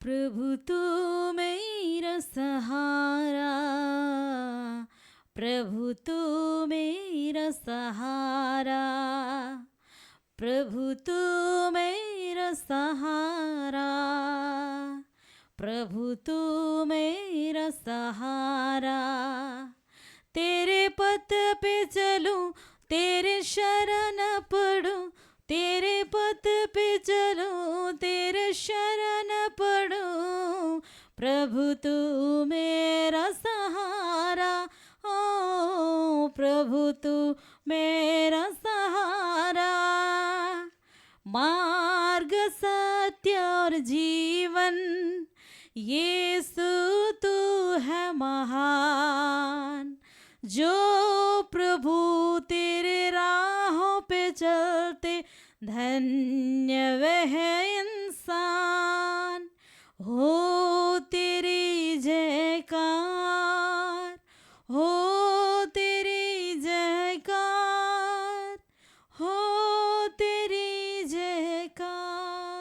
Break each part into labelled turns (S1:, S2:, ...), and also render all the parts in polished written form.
S1: प्रभु तू मेरा सहारा, प्रभु तू मेरा सहारा, प्रभु तू मेरा सहारा, प्रभु तू मेरा सहारा। तेरे पथ पे चलूं, तेरे शरण पड़ूं, तेरे पथ पे चलूं, तेरे शरण पड़ूं। प्रभु तू मेरा सहारा, ओ प्रभु तू मेरा सहारा। मार्ग सत्य और जीवन, यीशु तू है महान। जो प्रभु तेरे राहों पे चलते, धन्य वह इंसान। हो तेरी जयकार, हो तेरी जयकार, हो तेरी जयकार।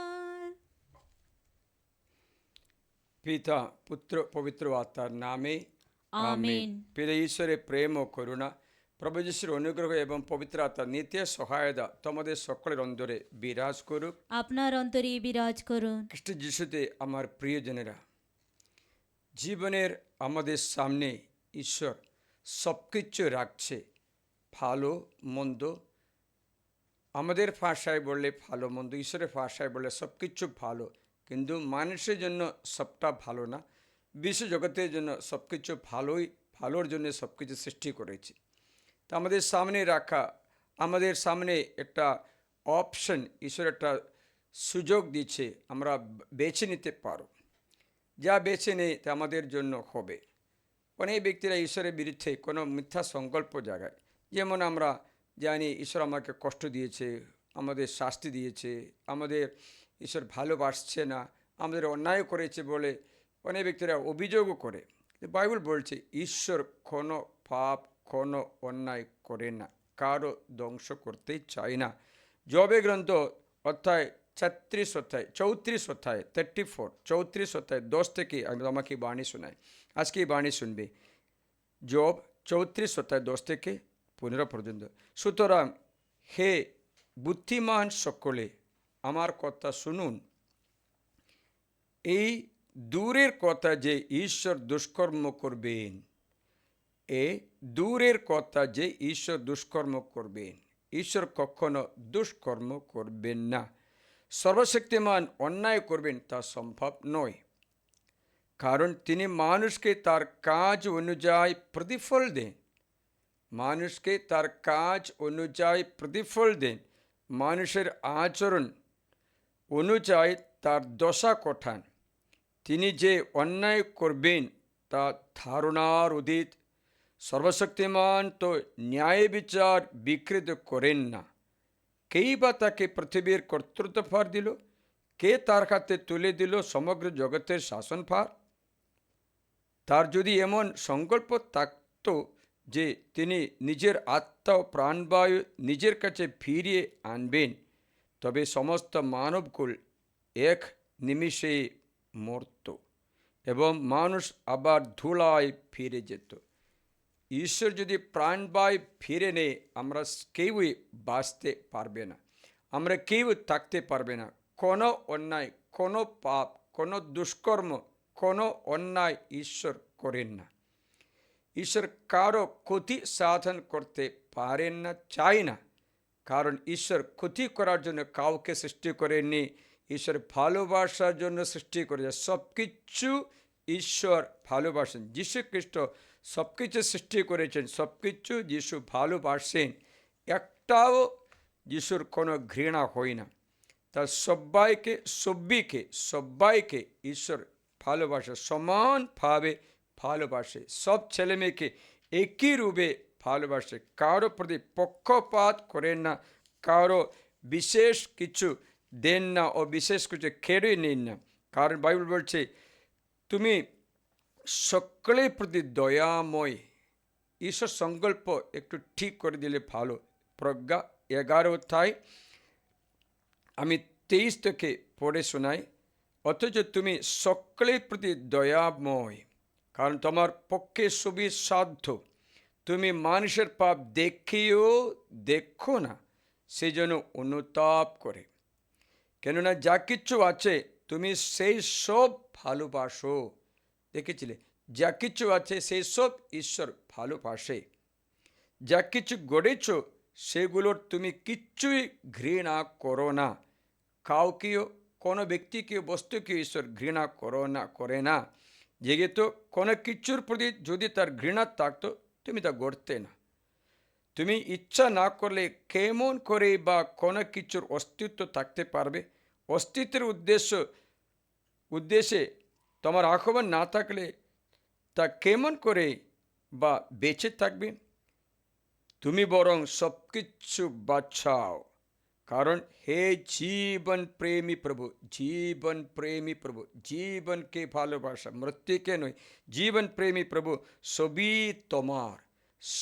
S2: পিতা পুত্র পবিত্র আত্মার নামে
S1: আমেন।
S2: পিতা ঈশ্বরের প্রেম ও করুণা, প্রভু যিশুর অনুগ্রহ এবং পবিত্র আত্মার নিত্য সহায়তা তোমাদের সকলের অন্তরে বিরাজ করুক।
S1: আপনার অন্তরে বিরাজ করুন।
S2: খ্রিস্ট যিশুতে আমার প্রিয়জনেরা, জীবনের আমাদের সামনে ঈশ্বর সব কিছু রাখছে, ভালো মন্দ। আমাদের ভাষায় বললে ভালো মন্দ, ঈশ্বরের ভাষায় বললে সব কিছু ভালো, কিন্তু মানুষের জন্য সবটা ভালো না। বিশ্ব জগতের জন্য সব কিছু ভালোর জন্য সব কিছু সৃষ্টি করেছে। তা আমাদের সামনে রাখা, আমাদের সামনে একটা অপশন, ঈশ্বর একটা সুযোগ দিচ্ছে, আমরা বেছে নিতে পারো। যা বেছে নেই তা আমাদের জন্য হবে। অনেক ব্যক্তিরা ঈশ্বরের বিরুদ্ধে কোনো মিথ্যা সংকল্প জাগায়। যেমন আমরা জানি ঈশ্বর আমাকে কষ্ট দিয়েছে, আমাদের শাস্তি দিয়েছে, আমাদের ঈশ্বর ভালোবাসছে না, আমাদের অন্যায় করেছে বলে অনেক ব্যক্তিরা অভিযোগও করে। বাইবেল বলছে ঈশ্বর কোনো পাপ, কোনো অন্যায় করে না, কারো ধ্বংস করতে চায় না। জবে গ্রন্থ অধ্যায় 34 অধ্যায় 10 থেকে আমি আমাকে বাণী শোনাই। আজকে এই বাণী শুনবে জব 34 অধ্যায় 10 থেকে 15 পর্যন্ত। সুতরাং হে বুদ্ধিমান সকলে আমার কথা শুনুন। এই দূরের কথা যে ঈশ্বর দুষ্কর্ম করবেন, দূরের কথা যে ঈশ্বর দুষ্কর্ম করবেন। ঈশ্বর কখনো দুষ্কর্ম করবেন না। সর্বশক্তিমান অন্যায় করবেন তা সম্ভব নয়, কারণ তিনি মানুষকে তার কাজ অনুযায়ী প্রতিফল দেন। মানুষকে তার কাজ অনুযায়ী প্রতিফল দেন। মানুষের আচরণ অনুযায়ী তার দশা কঠান। তিনি যে অন্যায় করবেন তা ধারণার অতীত। সর্বশক্তিমান তো ন্যায় বিচার বিকৃত করেন না। কেই বা তাকে পৃথিবীর কর্তৃত্বভার দিল? কে তার হাতে তুলে দিল সমগ্র জগতের শাসনভার? তার যদি এমন সংকল্প থাকত যে তিনি নিজের আত্মা ও প্রাণবায়ু নিজের কাছে ফিরিয়ে আনবেন, তবে সমস্ত মানবকুল এক নিমিষে মরত এবং মানুষ আবার ধুলায় ফিরে যেত। ঈশ্বর যদি প্রাণবায়ু ফিরে নেয়, আমরা কেউই বাঁচতে পারবে না, আমরা কেউ থাকতে পারবে না। কোনো অন্যায়, কোনো পাপ, কোনো দুষ্কর্ম, কোনো অন্যায় ঈশ্বর করেন না। ঈশ্বর কারো ক্ষতি সাধন করতে পারেন না, চাই না, কারণ ঈশ্বর ক্ষতি করার জন্য কাউকে সৃষ্টি করেননি। ঈশ্বর ভালোবাসার জন্য সৃষ্টি করেছে। সব কিছু ঈশ্বর ভালোবাসেন। যীশু খ্রিস্ট সব কিছু সৃষ্টি করেছেন, সব কিছু যীশু ভালোবাসেন। একটাও যীশুর কোনো ঘৃণা হয় না। তার সবাইকে ঈশ্বর ভালোবাসে, সমানভাবে ভালোবাসে। সব ছেলে মেয়েকে একই রূপে ভালোবাসে। কারো প্রতি পক্ষপাত করেন না, কারো বিশেষ কিছু দেন না ও বিশেষ কিছু কেড়ে নিন না। কারণ বাইবেল বলছে তুমি সকলের প্রতি দয়াময়। ঈশ্বর সংকল্প একটু ঠিক করে দিলে ভালো। প্রজ্ঞা 11 অধ্যায় আমি 23 থেকে পড়ে শোনাই। অথচ তুমি সকলের প্রতি দয়াময়, কারণ তোমার পক্ষে সুবিসাধ্য। তুমি মানুষের পাপ দেখেও দেখো না, সেই জন্য অনুতাপ করে। কেননা যা কিছু আছে তুমি সেই সব ভালোবাসো। দেখেছিলে, যা কিছু আছে সেই সব ঈশ্বর ভালোবাসে। যা কিছু গড়েছ সেগুলোর তুমি কিচ্ছুই ঘৃণা করো না। কাউকেও, কোনো ব্যক্তিকে, বস্তুকে ঈশ্বর ঘৃণা করে না। যেহেতু কোনো কিছুর প্রতি যদি তার ঘৃণা থাকতো তুমি তা গড়তে না। তুমি ইচ্ছা না করলে কেমন করে বা কোনো কিছুর অস্তিত্ব থাকতে পারবে? অস্তিত্বের উদ্দেশ্যে তোমার আহ্বান না থাকলে তা কেমন করে বা বেঁচে থাকবে? তুমি বরং সব কিছু বাঁচাও, কারণ হে জীবন প্রেমী প্রভু, জীবন প্রেমী প্রভু, জীবনকে ভালোবাসা, মৃত্যুকে নয়, জীবন প্রেমী প্রভু, সবই তোমার।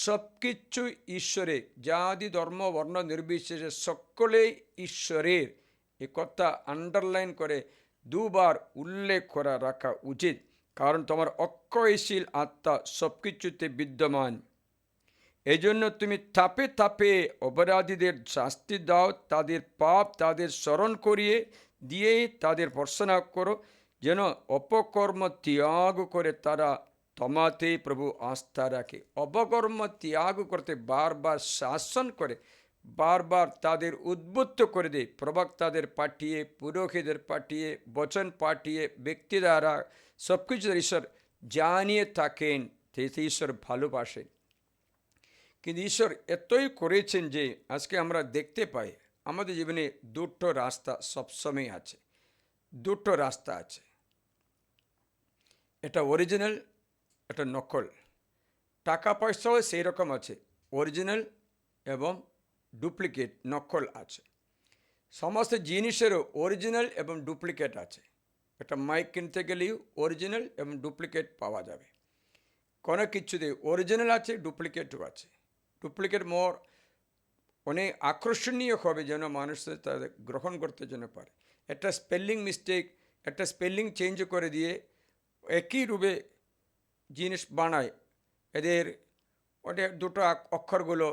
S2: সব কিছু ঈশ্বরের, জাতি ধর্ম বর্ণ নির্বিশেষে সকলেই ঈশ্বরের। এ কথা আন্ডারলাইন করে দুবার উল্লেখ করা রাখা উচিত, কারণ তোমার অক্ষয়শীল আত্মা সব কিছুতে বিদ্যমান। এজন্য তুমি তাপে তাপে অপরাধীদের শাস্তি দাও, তাদের পাপ তাদের স্মরণ করিয়ে দিয়ে তাদের ভর্ৎসনা করো, যেন অপকর্ম ত্যাগ করে তারা তোমাতে প্রভু আস্থা রাখে। অপকর্ম ত্যাগ করতে বারবার শাসন করে, বারবার তাদের উদ্বুদ্ধ করে দেয়, প্রবক্তাদের পাঠিয়ে, পুরোহিতদের পাঠিয়ে, বচন পাঠিয়ে, ব্যক্তি দ্বারা সব কিছু ঈশ্বর জানিয়ে থাকেন, ঈশ্বর ভালোবাসেন। কিন্তু ঈশ্বর এতই করেছেন যে আজকে আমরা দেখতে পাই আমাদের জীবনে দুটো রাস্তা সবসময় আছে। দুটো রাস্তা আছে, এটা অরিজিনাল, এটা নকল। টাকা পয়সাও সেই রকম আছে, অরিজিনাল এবং ডুপ্লিকেট, নকল আছে। সমস্ত জিনিসেরও অরিজিনাল এবং ডুপ্লিকেট আছে। একটা মাইক কিনতে গেলেও অরিজিনাল এবং ডুপ্লিকেট পাওয়া যাবে। কোনো কিছুতে অরিজিনাল আছে, ডুপ্লিকেটও আছে। ডুপ্লিকেট অনেক আকর্ষণীয় হবে যেন মানুষ তাদের গ্রহণ করতে যেন পারে। একটা স্পেলিং মিস্টেক, একটা স্পেলিং চেঞ্জ করে দিয়ে একই রূপে জিনিস বানায়, এদের ওদের দুটো অক্ষরগুলো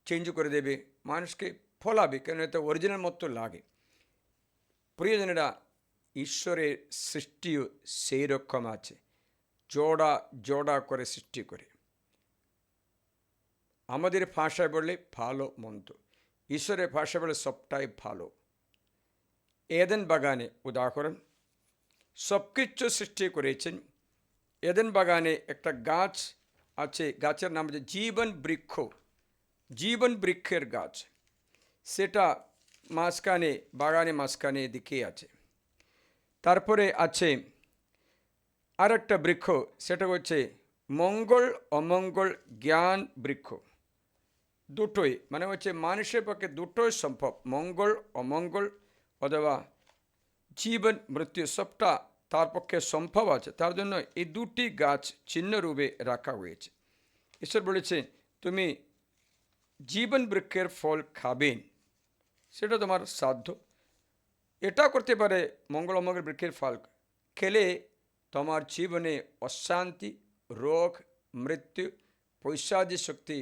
S2: চেঞ্জ করে দেবে, মানুষকে ফলাবে, কেন এটা অরিজিনাল মতো লাগে। প্রিয়জনেরা, ঈশ্বরের সৃষ্টিও সেই রকম আছে, জোড়া জোড়া করে সৃষ্টি করে। আমাদের ভাষায় বললে ভালো মন্দ, ঈশ্বরের ভাষায় বলে সবটাই ভালো। এদেন বাগানে উদাহরণ, সব কিছু সৃষ্টি করেছেন। এদেন বাগানে একটা গাছ আছে, গাছের নাম হচ্ছে জীবন বৃক্ষ, জীবন বৃক্ষের গাছ। সেটা মাঝখানে, বাগানে মাঝখানে দিকে আছে। তারপরে আছে আর একটা বৃক্ষ, সেটা হচ্ছে মঙ্গল অমঙ্গল জ্ঞান বৃক্ষ। দুটোই, মানে হচ্ছে মানুষের পক্ষে দুটোই সম্ভব, মঙ্গল অমঙ্গল অথবা জীবন মৃত্যু সবটা তার পক্ষে সম্ভব আছে। তার জন্য এই দুটি গাছ চিহ্ন রূপে রাখা হয়েছে। ঈশ্বর বলেছে তুমি জীবন বৃক্ষের ফল খাবেন, সেটা তোমার সাধ্য। এটা করতে পারে মঙ্গল অমঙ্গল বৃক্ষের ফল খেলে তোমার জীবনে অশান্তি, রোগ, মৃত্যু, পৈশাচিক শক্তি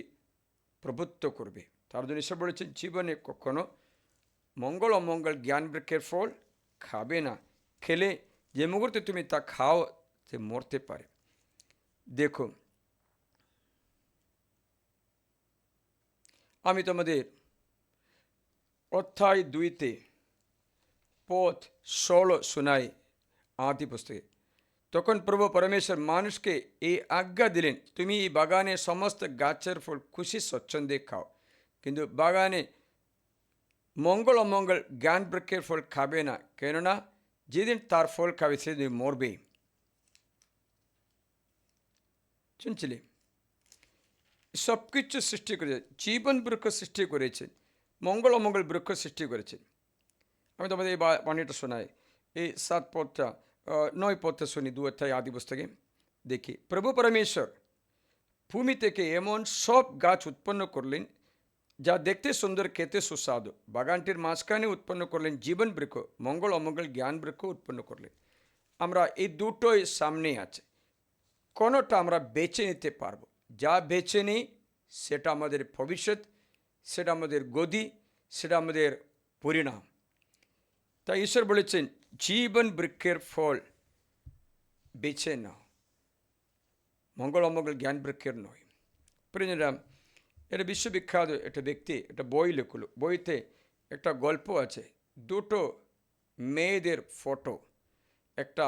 S2: প্রভুত্ব করবে। তার জন্য ঈশ্বর বলেছেন জীবনে কখনো মঙ্গল অমঙ্গল জ্ঞান বৃক্ষের ফল খাবে না। খেলে যে মুহূর্তে তুমি তা খাও, সে মরতে পারে। দেখো, আমি তোমাদের অধ্যায় 2 পথ 16 শোনাই আদি পুস্তকে। তখন প্রভু পরমেশ্বর মানুষকে এই আজ্ঞা দিলেন, তুমি এই বাগানে সমস্ত গাছের ফল খুশি স্বচ্ছন্দে খাও, কিন্তু বাগানে মঙ্গল অমঙ্গল জ্ঞান বৃক্ষের ফল খাবে না, কেননা যেদিন তার ফল খাবে সেদিন মরবে। শুনছিলে, সব কিছু সৃষ্টি করেছে, জীবন বৃক্ষ সৃষ্টি করেছেন, মঙ্গল অমঙ্গল বৃক্ষ সৃষ্টি করেছেন। আমি তোমাদের এই বাণীটা শোনাই, এই 9 পদটা শুনি 2 অধ্যায় আদি পুস্তকে। দেখি, প্রভু পরমেশ্বর ভূমি থেকে এমন সব গাছ উৎপন্ন করলেন যা দেখতে সুন্দর, খেতে সুস্বাদু। বাগানটির মাঝখানে উৎপন্ন করলেন জীবন বৃক্ষ, মঙ্গল অমঙ্গল জ্ঞান বৃক্ষ উৎপন্ন করলেন। আমরা এই দুটোই সামনে আছে, কোনোটা আমরা বেছে নিতে পারবো। যা বেছে নিই সেটা আমাদের ভবিষ্যৎ, সেটা আমাদের গদি, সেটা আমাদের পরিণাম। তাই ঈশ্বর বলেছেন জীবন বৃক্ষের ফল বেছে নাও, মঙ্গল অমঙ্গল জ্ঞান বৃক্ষের নয়। প্রিয়রা, এটা বিশ্ববিখ্যাত একটা ব্যক্তি একটা বই লিখলো। বইতে একটা গল্প আছে, দুটো মেয়েদের ফটো একটা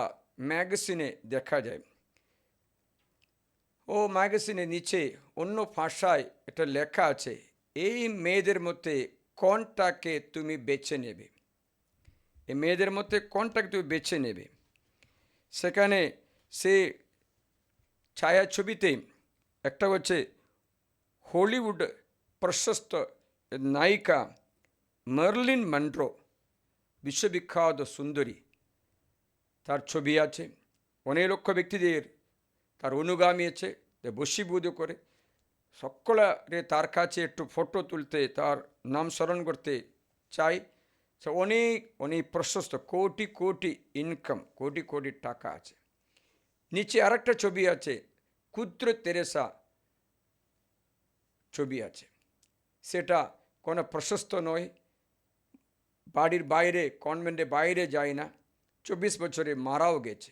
S2: ম্যাগাজিনে দেখা যায়। ও ম্যাগাজিনের নিচে অন্য ভাষায় একটা লেখা আছে, এই মেয়েদের মধ্যে কোনটাকে তুমি বেছে নেবে, এই মেয়েদের মধ্যে কোনটাকে তুমি বেছে নেবে। সেখানে সে ছায়াছবিতে একটা হচ্ছে হলিউড প্রশস্ত নায়িকা মার্লিন মনরো, বিশ্ববিখ্যাত সুন্দরী, তার ছবি আছে। অনেক লক্ষ ব্যক্তিদের তার অনুগামী আছে, বশীভূত করে সকলে তার কাছে একটু ফটো তুলতে, তার নাম স্মরণ করতে চাই। সে অনেক অনেক প্রশস্ত, কোটি কোটি ইনকাম, কোটি কোটি টাকা আছে। নিচে আরেকটা ছবি আছে, ক্ষুদ্র তেরেসা ছবি আছে, সেটা কোনো প্রশস্ত নয়, বাড়ির বাইরে কনভেন্টের বাইরে যায় না, 24 বছরে মারাও গেছে।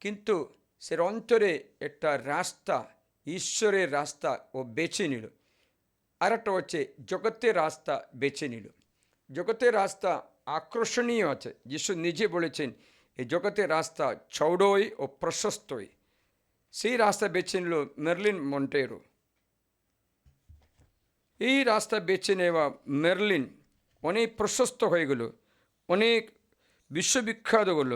S2: কিন্তু সে অন্তরে একটা রাস্তা, ঈশ্বরের রাস্তা ও বেছে নিল। আর একটা হচ্ছে জগতের রাস্তা বেছে নিল। জগতের রাস্তা আকর্ষণীয় আছে, যিশু নিজে বলেছেন এই জগতের রাস্তা চৌড়ই ও প্রশস্তই। সেই রাস্তা বেছে নিল মার্লিন মন্টেরো। এই রাস্তা বেছে নেওয়া মার্লিন অনেক প্রশস্ত হয়ে গেল, অনেক বিশ্ববিখ্যাত হল।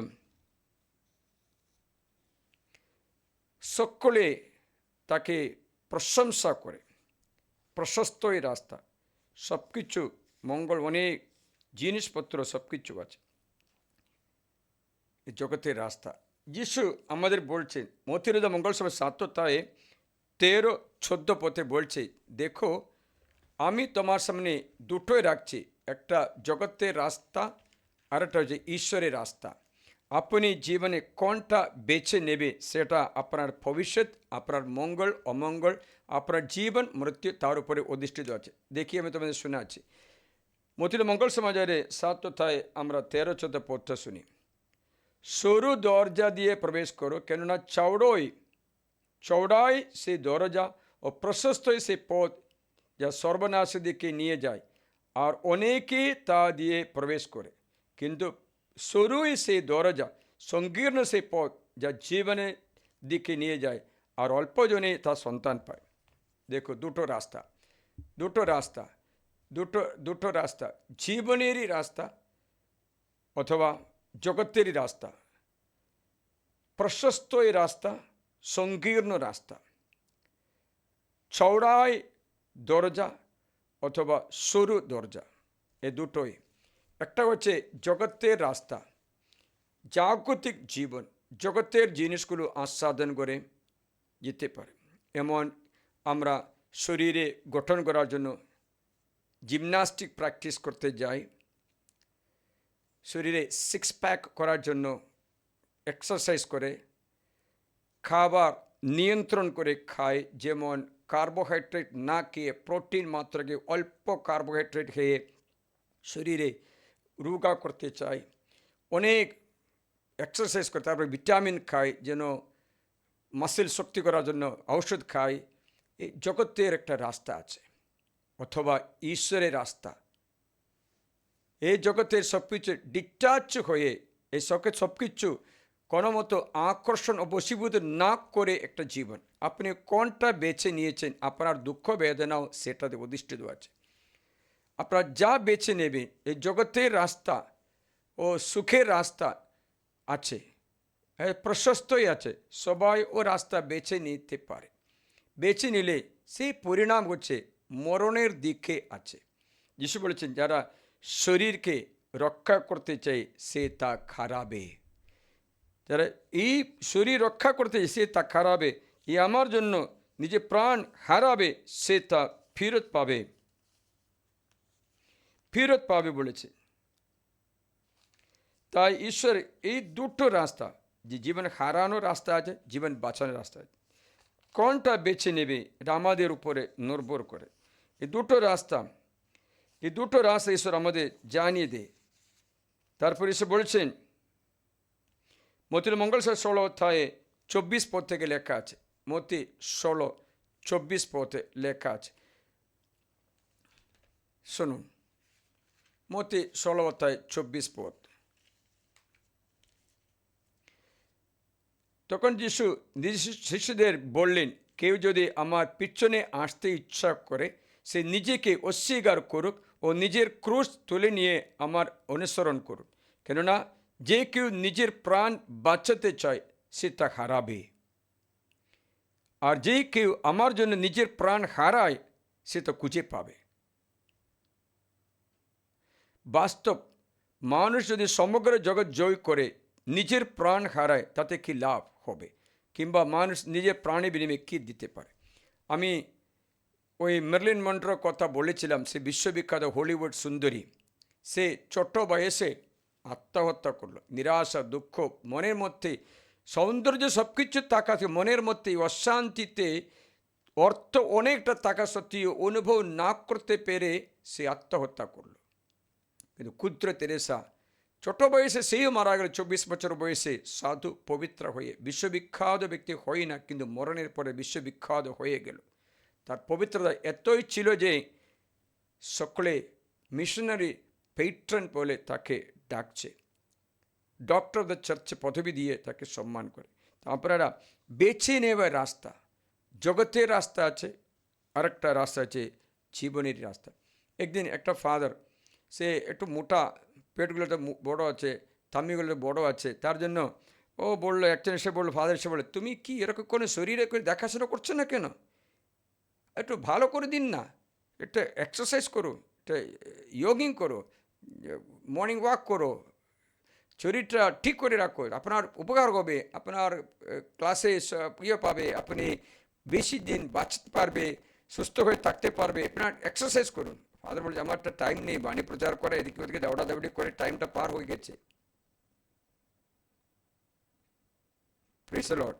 S2: সকলে তাকে প্রশংসা করে। প্রশস্ত এই রাস্তা, সব কিছু মঙ্গল, অনেক জিনিসপত্র সব কিছু আছে এই জগতের রাস্তা। যিশু আমাদের বলছেন মথিরদা মঙ্গল সভা 7:13-14 পথে বলছে, দেখো আমি তোমার সামনে দুটোই রাখছি, একটা জগতের রাস্তা আর একটা হচ্ছে ঈশ্বরের রাস্তা। আপনি জীবনে কোনটা বেছে নেবে সেটা আপনার ভবিষ্যৎ, আপনার মঙ্গল অমঙ্গল, আপনার জীবন মৃত্যু তার উপরে অধিষ্ঠিত আছে। দেখি আমি তোমাদের শোনাচ্ছি। মথির মঙ্গল সমাজের 7 আমরা 13-14 পথটা শুনি। সরু দরজা দিয়ে প্রবেশ করো, কেননা চৌড়াই সেই দরজা ও প্রশস্তই সেই পথ যা সর্বনাশের দিকে নিয়ে যায়, আর অনেকেই তা দিয়ে প্রবেশ করে। কিন্তু সরুই সেই দরজা, সংকীর্ণ সেই পথ যা জীবনের দিকে নিয়ে যায়, আর অল্পজনে তা সন্তান পায়। দেখো দুটো রাস্তা, দুটো রাস্তা, জীবনেরই রাস্তা অথবা জগতেরই রাস্তা, প্রশস্ত এই রাস্তা, সংকীর্ণ রাস্তা, চৌড়াই দরজা অথবা সরু দরজা, এ দুটোই। একটা হচ্ছে জগতের রাস্তা, জাগতিক জীবন, জগতের জিনিসগুলো আস্বাদন করে যেতে পারে। এমন আমরা শরীরে গঠন করার জন্য জিমন্যাস্টিক প্র্যাকটিস করতে যাই, শরীরে 6 প্যাক করার জন্য এক্সারসাইজ করে, খাবার নিয়ন্ত্রণ করে খায়, যেমন কার্বোহাইড্রেট না খেয়ে প্রোটিন মাত্রাকে অল্প কার্বোহাইড্রেট খেয়ে শরীরে রোগা করতে চাই, অনেক এক্সারসাইজ করে, তারপরে ভিটামিন খাই, যেন মাসেল শক্তি করার জন্য ঔষধ খাই। এই জগতের একটা রাস্তা আছে, অথবা ঈশ্বরের রাস্তা। এই জগতের সব কিছু ডিটাচ হয়ে, এই সব কিছু কোনো মতো আকর্ষণ ও বশীভূত না করে একটা জীবন। আপনি কোনটা বেছে নিয়েছেন, আপনার দুঃখ বেদনাও সেটাতে অধিষ্ঠিত আছে। আপনার যা বেছে নেবেন, এই জগতের রাস্তা ও সুখের রাস্তা আছে, প্রশস্তই আছে, সবাই ও রাস্তা বেছে নিতে পারে। বেছে নিলে সেই পরিণাম হচ্ছে মরণের দিকে আছে। যিশু বলেছেন যারা শরীরকে রক্ষা করতে চায় সে তা খারাবে, যারা এই শরীর রক্ষা করতে চায় সে তা খারাবে, এই আমার জন্য নিজে প্রাণ হারাবে সে তা ফেরত পাবে বলেছে। তাই ঈশ্বর এই দুটো রাস্তা, যে জীবন হারানোর রাস্তা আছে, জীবন বাঁচানোর রাস্তা আছে, কোনটা বেছে নেবে এটা আমাদের উপরে নির্ভর করে। এই দুটো রাস্তা ঈশ্বর আমাদের জানিয়ে দেয়। তারপর ঈশ্বর বলছেন, মতির মঙ্গল 16:24 পদ থেকে লেখা আছে, মতি 16:24 পদে লেখা আছে, শুনুন। মতি 16:24 পদ। তখন যিশু নিজ শিষ্যদের বললেন, কেউ যদি আমার পিছনে আসতে ইচ্ছা করে, সে নিজেকে অস্বীকার করুক ও নিজের ক্রুশ তুলে নিয়ে আমার অনুসরণ করুক। কেননা যে কেউ নিজের প্রাণ বাঁচাতে চায়, সে তা হারাবে। আর যে কেউ আমার জন্য নিজের প্রাণ হারায়, সে তা খুঁজে পাবে। বাস্তব, মানুষ যদি সমগ্র জগৎ জয় করে নিজের প্রাণ হারায়, তাতে কি লাভ হবে? কিংবা মানুষ নিজের প্রাণের বিনিময়ে কী দিতে পারে? আমি ওই মেরিলিন মনরোর কথা বলেছিলাম, সে বিশ্ববিখ্যাত হলিউড সুন্দরী। সে ছোট বয়সে আত্মহত্যা করলো। নিরাশা, দুঃখ মনের মধ্যে, সৌন্দর্য সব কিছু থাকা, মনের মধ্যে অশান্তিতে, অর্থ অনেকটা থাকা সত্ত্বেও অনুভব না করতে পেরে সে আত্মহত্যা করলো। কিন্তু ক্ষুদ্র তেরেসা ছোট বয়সে সেও মারা গেল, 24 বছর বয়সে, সাধু পবিত্র হয়ে, বিশ্ববিখ্যাত ব্যক্তি হয় না, কিন্তু মরণের পরে বিশ্ববিখ্যাত হয়ে গেল। তার পবিত্রতা এতই ছিল যে সকলে মিশনারি পেট্রন বলে তাকে ডাকছে, ডক্টর অফ দ্য চার্চ পদবি দিয়ে তাকে সম্মান করে। আপনারা বেছে নেওয়ার রাস্তা, জগতের রাস্তা আছে, আরেকটা রাস্তা আছে জীবনের রাস্তা। একদিন একটা ফাদার, সে একটু মোটা, পেটগুলোতে বড় আছে, থামিগুলো বড় আছে, তার জন্য ও বললো, একজন এসে বললো, ফাদার এসে বলে, তুমি কি এরকম কোনো শরীরে করে দেখাশোনা করছো না কেন? একটু ভালো করে দিন না, একটা এক্সারসাইজ করো, একটা ইয়োগিং করো, মর্নিং ওয়াক করো, শরীরটা ঠিক করে রাখো, আপনার উপকার হবে, আপনার ক্লাসে ইয়ে পাবে, আপনি বেশি দিন বাঁচতে পারবে, সুস্থ হয়ে থাকতে পারবে, আপনার এক্সারসাইজ করুন। ফাদার বলছে, আমার একটা টাইম নেই, বাণী প্রচার করে এদিকে ওদিকে দৌড়াদৌড়ি করে টাইমটা পার হয়ে গেছে। Praise the lord.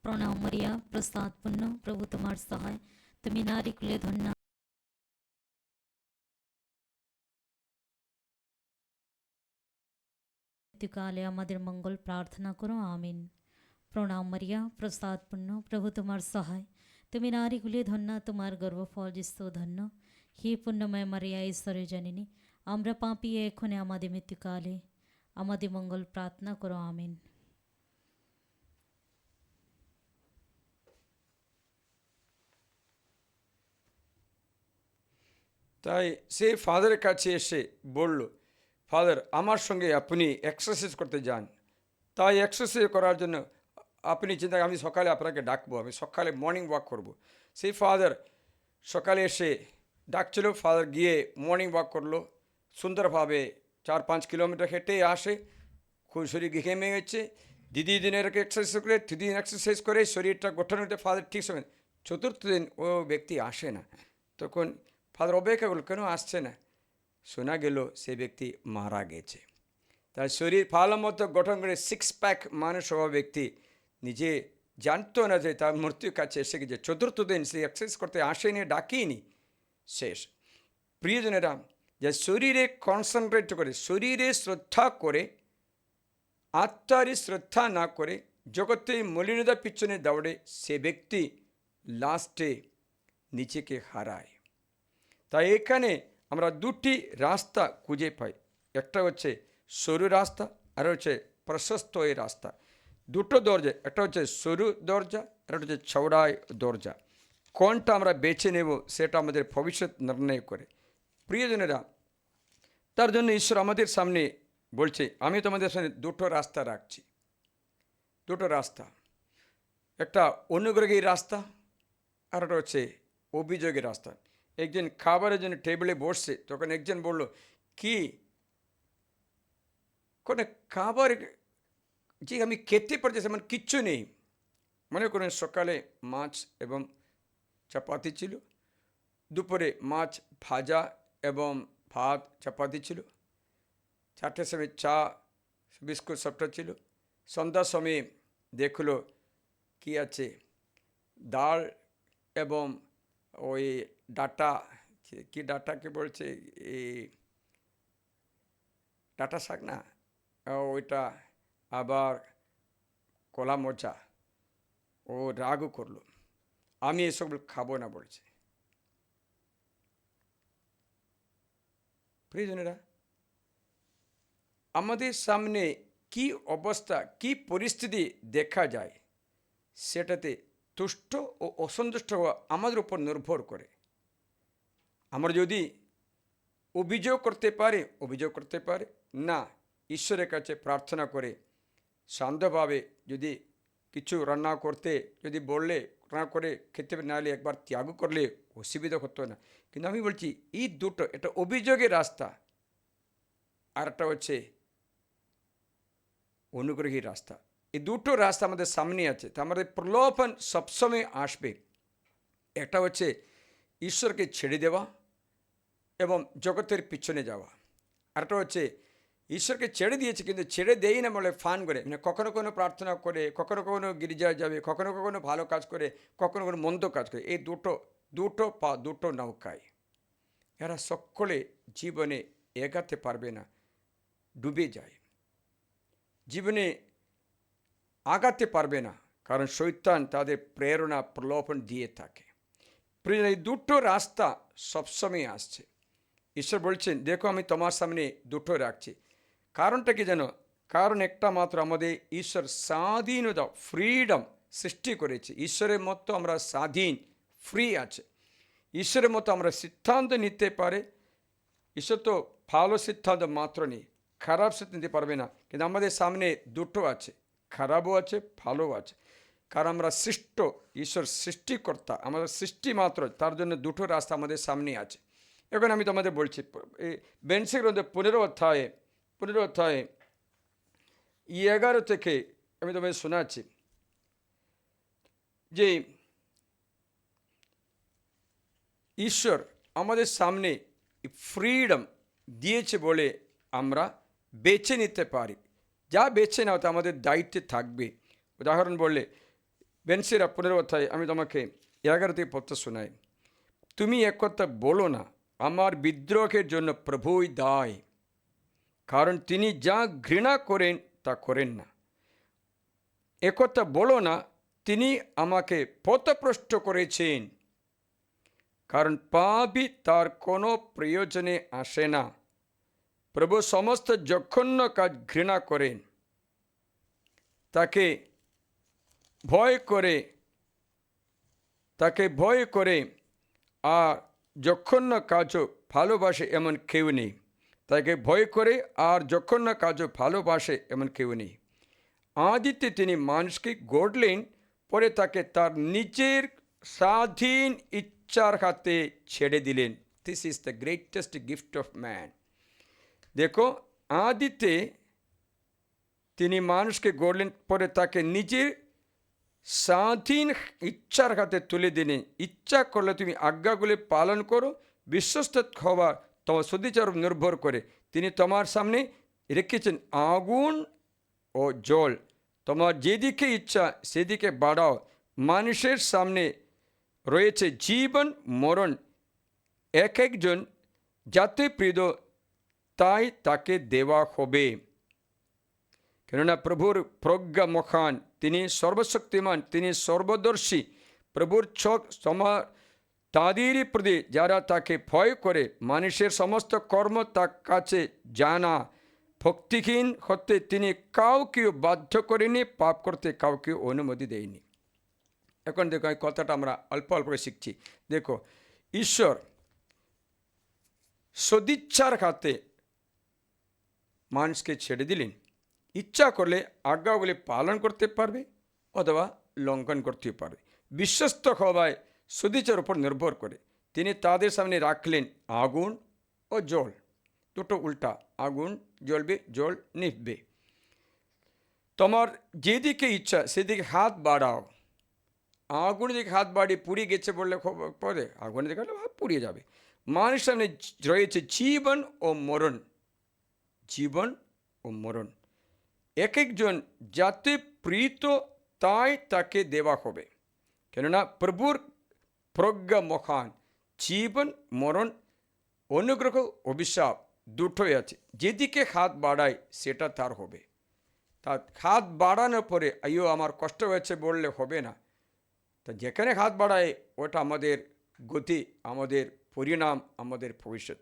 S1: প্রণাম মারিয়া, প্রসাদ পূর্ণ, প্রভু তোমার সহায়, তুমি নারী কুলে ধন্য। মৃত্যুকালে আমাদের মঙ্গল প্রার্থনা করো, আমিন। প্রণাম মারিয়া, প্রসাদ পূর্ণ, প্রভু তোমার সহায়, তুমি নারী কুলে ধন্য, তোমার গর্ভফল যিশু ধন্য। হে পুণ্যময় মারিয়া, ঈশ্বরের জননী, আমরা পাপী, এক্ষণে আমাদের মৃত্যুকালে আমাদের মঙ্গল প্রার্থনা করো, আমিন।
S2: তাই সে ফাদারের কাছে এসে বলল, ফাদার, আমার সঙ্গে আপনি এক্সারসাইজ করতে যান। তাই এক্সারসাইজ করার জন্য আপনি চিন্তা, আমি সকালে আপনাকে ডাকবো, আমি সকালে মর্নিং ওয়াক করব। সেই ফাদার সকালে এসে ডাকছিল, ফাদার গিয়ে মর্নিং ওয়াক করলো, সুন্দরভাবে 4-5 কিলোমিটার হেঁটে আসে, খুব শরীর ঘেমে গেছে। দিন এরকম এক্সারসাইজ করে, দিন এক্সারসাইজ করে শরীরটা গঠন হতে ফাদার ঠিক সময়। চতুর্থ দিন ও ব্যক্তি আসে না। তখন ফাদার অপেক্ষা করল, কেন আসছে না? শোনা গেল সে ব্যক্তি মারা গেছে। তার শরীর ভালো মতো গঠন করে 6 প্যাক মানুষ হওয়া ব্যক্তি নিজে জানতো না যে তার মৃত্যুর কাছে এসে গেছে। চতুর্থ দিন সে এক্সারসাইজ করতে আসেনি, ডাকিনি, শেষ। প্রিয়জনেরা, যে শরীরে কনসেন্ট্রেট করে, শরীরে শ্রদ্ধা করে, আত্মারই শ্রদ্ধা না করে জগতে মলিনতার পিছনে দৌড়ে, সে ব্যক্তি লাস্টে নিজেকে হারায়। তাই এখানে আমরা দুটি রাস্তা খুঁজে পাই, একটা হচ্ছে সরু রাস্তা, আর হচ্ছে প্রশস্ত এই রাস্তা। দুটো দরজা, একটা হচ্ছে সরু দরজা, আর একটা হচ্ছে চওড়াই দরজা। কোনটা আমরা বেছে নেব সেটা আমাদের ভবিষ্যৎ নির্ণয় করে। প্রিয়জনেরা, তার জন্য ঈশ্বর আমাদের সামনে বলছে, আমি তোমাদের সামনে দুটো রাস্তা রাখছি, দুটো রাস্তা। একটা অনুগ্রহের রাস্তা, আর একটা হচ্ছে অভিযোগের রাস্তা। একজন খাবারের জন্য টেবিলে বসছে, তখন একজন বলল, কি কোনো খাবার যে আমি খেতে পারছি সেমন কিচ্ছু নেই। মনে করেন সকালে মাছ এবং চাপাতি ছিল, দুপুরে মাছ ভাজা এবং ভাত চাপাতি ছিল, 4টের সময় চা বিস্কুট সবটা ছিল, সন্ধ্যার সময় দেখলো কি আছে, ডাল এবং ওই ডাটা, কি ডাটাকে বলছে, এই ডাটা শাক না, ওইটা, আবার কলা মোচা। ও রাগও করলো, আমি এসব খাবো না বলছে। প্রিয়জনেরা, আমাদের সামনে কি অবস্থা, কি পরিস্থিতি দেখা যায়, সেটাতে তুষ্ট ও অসন্তুষ্ট হওয়া আমাদের উপর নির্ভর করে। আমরা যদি অভিযোগ করতে পারে না, ঈশ্বরের কাছে প্রার্থনা করে শান্তভাবে যদি কিছু রান্না করতে যদি বললে রান্না করে খেতে নাহলে একবার ত্যাগ করলে অসুবিধা হতো না। কিন্তু আমি বলছি এই দুটো, এটা অভিযোগের রাস্তা, আর একটা হচ্ছে অনুগ্রহী রাস্তা। এই দুটো রাস্তা আমাদের সামনে আছে। তা আমাদের প্রলোভন সবসময় আসবে। একটা হচ্ছে ঈশ্বরকে ছেড়ে দেওয়া এবং জগতের পিছনে যাওয়া। আরেকটা হচ্ছে ঈশ্বরকে ছেড়ে দিয়েছে কিন্তু ছেড়ে দেই না বলে ফান করে, মানে কখনো কোনো প্রার্থনা করে, কখনো কখনো গির্জায় যাবে, কখনো কখনো ভালো কাজ করে, কখনো কখনো মন্দ কাজ করে। এই দুটো পা দুটো নৌকায়, এরা সকলে জীবনে এগাতে পারবে না, ডুবে যায়, জীবনে আগাতে পারবে না, কারণ শয়তান তাদের প্রেরণা প্রলোভন দিয়ে থাকে। এই দুটো রাস্তা সবসময় আসছে। ঈশ্বর বলছেন, দেখো আমি তোমার সামনে দুটো রাখছি। কারণটা কি জানো? কারণ একটা মাত্র, আমাদের ঈশ্বর স্বাধীনতা, ফ্রিডম সৃষ্টি করেছে। ঈশ্বরের মতো আমরা স্বাধীন, ফ্রি আছে। ঈশ্বরের মতো আমরা সিদ্ধান্ত নিতে পারে। ঈশ্বর তো ভালো সিদ্ধান্ত মাত্র নেই, খারাপ সিদ্ধান্ত নিতে পারবে না। কিন্তু আমাদের সামনে দুটো আছে, খারাপও আছে, ভালোও আছে। কারণ আমরা সৃষ্ট, ঈশ্বর সৃষ্টিকর্তা, আমাদের সৃষ্টি মাত্র, তার জন্য দুটো রাস্তা আমাদের সামনে আছে। এখন আমি তোমাদের বলছি, বেনসি গ্রন্থে 15 অধ্যায়ে 11 থেকে আমি তোমাদের শোনাচ্ছি যে ঈশ্বর আমাদের সামনে ফ্রিডম দিয়েছে বলে আমরা বেছে নিতে পারি। যা বেছে নাও তা আমাদের দায়িত্বে থাকবে। উদাহরণ বললে বেনসিরা 15 অধ্যায়ে আমি তোমাকে 11 থেকে পড়তে শোনাই। তুমি এক কথা বলো না, আমার বিদ্রোহের জন্য প্রভুই দায়, কারণ তিনি যা ঘৃণা করেন তা করেন না। একথা বলো না, তিনি আমাকে পথভ্রষ্ট করেছেন, কারণ পাপী তার কোনো প্রয়োজনে আসে না। প্রভু সমস্ত জঘন্য কাজ ঘৃণা করেন, তাকে ভয় করে আর জঘন্য কাজও ভালোবাসে এমন কেউ নেই। তাকে ভয় করে আর জঘন্য কাজও ভালোবাসে এমন কেউ নেই। আদিতে তিনি মানুষকে গড়লেন, পরে তাকে তার নিজের স্বাধীন ইচ্ছার হাতে ছেড়ে দিলেন। This is the greatest gift of man. দেখো, আদিতে তিনি মানুষকে গড়লেন, পরে তাকে নিজের স্বাধীন ইচ্ছার হাতে তুলে দিলেন। ইচ্ছা করলে তুমি আজ্ঞাগুলি পালন করো, বিশ্বস্ত হওয়া তোমার সদিচার নির্ভর করে। তিনি তোমার সামনে রেখেছেন আগুন ও জল, তোমার যেদিকে ইচ্ছা সেদিকে বাড়াও। মানুষের সামনে রয়েছে জীবন মরণ, এক একজন যাতে প্রিয় তাই তাকে দেওয়া হবে। কেননা প্রভুর প্রজ্ঞা মহান, তিনি সর্বশক্তিমান, তিনি সর্বদর্শী। প্রভুর চোখ তাদেরই প্রতি যারা তাকে ভয় করে। মানুষের সমস্ত কর্ম তার কাছে জানা। ভক্তিহীন হতে তিনি কাউকেও বাধ্য করেনি, পাপ করতে কাউকে অনুমতি দেয়নি। এখন দেখো, এই কথাটা আমরা অল্প অল্প করে শিখছি। দেখো, ঈশ্বর সদিচ্ছার হাতে মানুষকে ছেড়ে দিলেন। ইচ্ছা করলে আজ্ঞাগুলি পালন করতে পারবে অথবা লঙ্ঘন করতে পারবে। বিশ্বস্ত হওয়ায় সদিচ্ছার উপর নির্ভর করে তিনি তাদের সামনে রাখলেন আগুন ও জল, দুটো উল্টা, আগুন জ্বলবে, জল নিভবে। তোমার যেদিকে ইচ্ছা সেদিকে হাত বাড়াও। আগুনের দিকে হাত বাড়িয়ে পুড়িয়ে গেছে বললে পরে আগুনের দিকে হাত পুড়িয়ে যাবে। মানুষের সামনে রয়েছে জীবন ও মরণ, জীবন ও মরণ। এক একজন যাতে প্রীত তাই তাকে দেওয়া হবে, কেননা প্রভুর প্রজ্ঞা মহান। জীবন মরণ, অনুগ্রহ অভিশাপ দুটোই আছে। যেদিকে হাত বাড়ায় সেটা তার হবে। তার হাত বাড়ানোর পরে আইও আমার কষ্ট হয়েছে বললে হবে না। তা যেখানে হাত বাড়ায় ওটা আমাদের গতি, আমাদের পরিণাম, আমাদের ভবিষ্যৎ।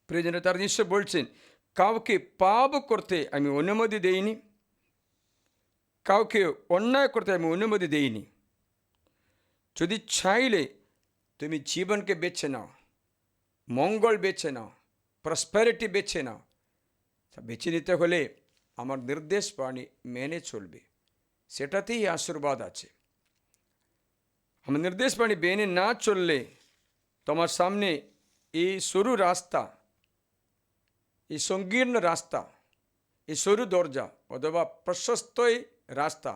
S2: প্রয়োজনে তার নিশ্চয় বলছেন, কাউকে পাপ করতে আমি অনুমতি দেইনি, কাউকে অন্যায় করতে আমি অনুমতি দেইনি। যদি চাইলে তুমি জীবনকে বেছে নাও, মঙ্গল বেছে নাও, প্রসপ্যারিটি বেছে নাও। তা বেছে নিতে হলে আমার নির্দেশ বাণী মেনে চলবে, সেটাতেই আশীর্বাদ আছে। আমার নির্দেশ বাণী মেনে না চললে তোমার সামনে এই সরু রাস্তা, এই সংকীর্ণ রাস্তা, এই সরু দরজা অথবা প্রশস্তই রাস্তা,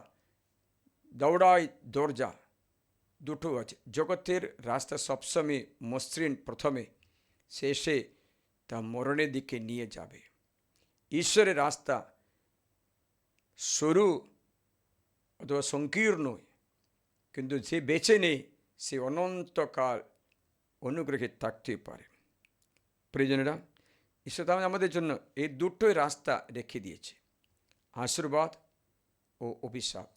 S2: দৌড়াই দরজা দুটো আছে। জগতের রাস্তা সবসময় মসৃণ প্রথমে, শেষে তা মরণের দিকে নিয়ে যাবে। ঈশ্বরের রাস্তা সরু অথবা সংকীর্ণ, কিন্তু যে বেছে নেই সে অনন্তকাল অনুগ্রহে থাকতে পারে। প্রিয়জনেরা, ঈশ্বর আমাদের জন্য এই দুটোই রাস্তা রেখে দিয়েছে, আশীর্বাদ ও অভিশাপ।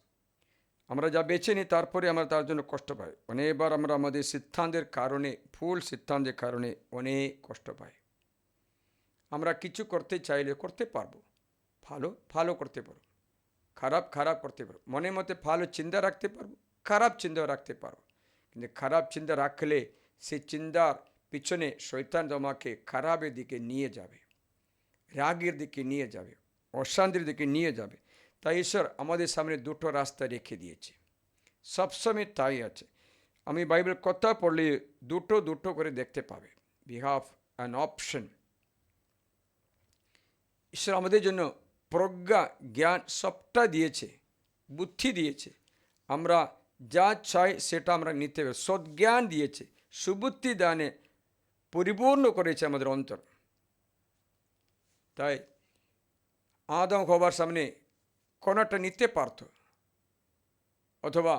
S2: আমরা যা বেছে নিই তারপরে আমরা তার জন্য কষ্ট পাই। অনেকবার আমরা আমাদের সিদ্ধান্তের কারণে, ভুল সিদ্ধান্তের কারণে অনেক কষ্ট পাই। আমরা কিছু করতে চাইলে করতে পারবো, ভালো ভালো করতে পারবো, খারাপ খারাপ করতে পারবো। মনের মধ্যে ভালো চিন্তা রাখতে পারবো, খারাপ চিন্তাও রাখতে পারবো। কিন্তু খারাপ চিন্তা রাখলে সেই চিন্তার পিছনে শয়তান তোমাকে খারাপের দিকে নিয়ে যাবে, রাগের দিকে নিয়ে যাবে, অশান্তির দিকে নিয়ে যাবে। তাই ঈশ্বর আমাদের সামনে দুটো রাস্তা রেখে দিয়েছে, সবসময় তাই আছে। আমি বাইবেল কথা পড়লে দুটো দুটো করে দেখতে পাবে। We have an option. ঈশ্বর আমাদের জন্য প্রজ্ঞা, জ্ঞান সবটা দিয়েছে, বুদ্ধি দিয়েছে। আমরা যা চাই সেটা আমরা নিতে হবে। সদ্জ্ঞান দিয়েছে, সুবুদ্ধি দানে পরিপূর্ণ করেছে আমাদের অন্তর। তাই আদম হবার সামনে কোনটা নিতে পারত, অথবা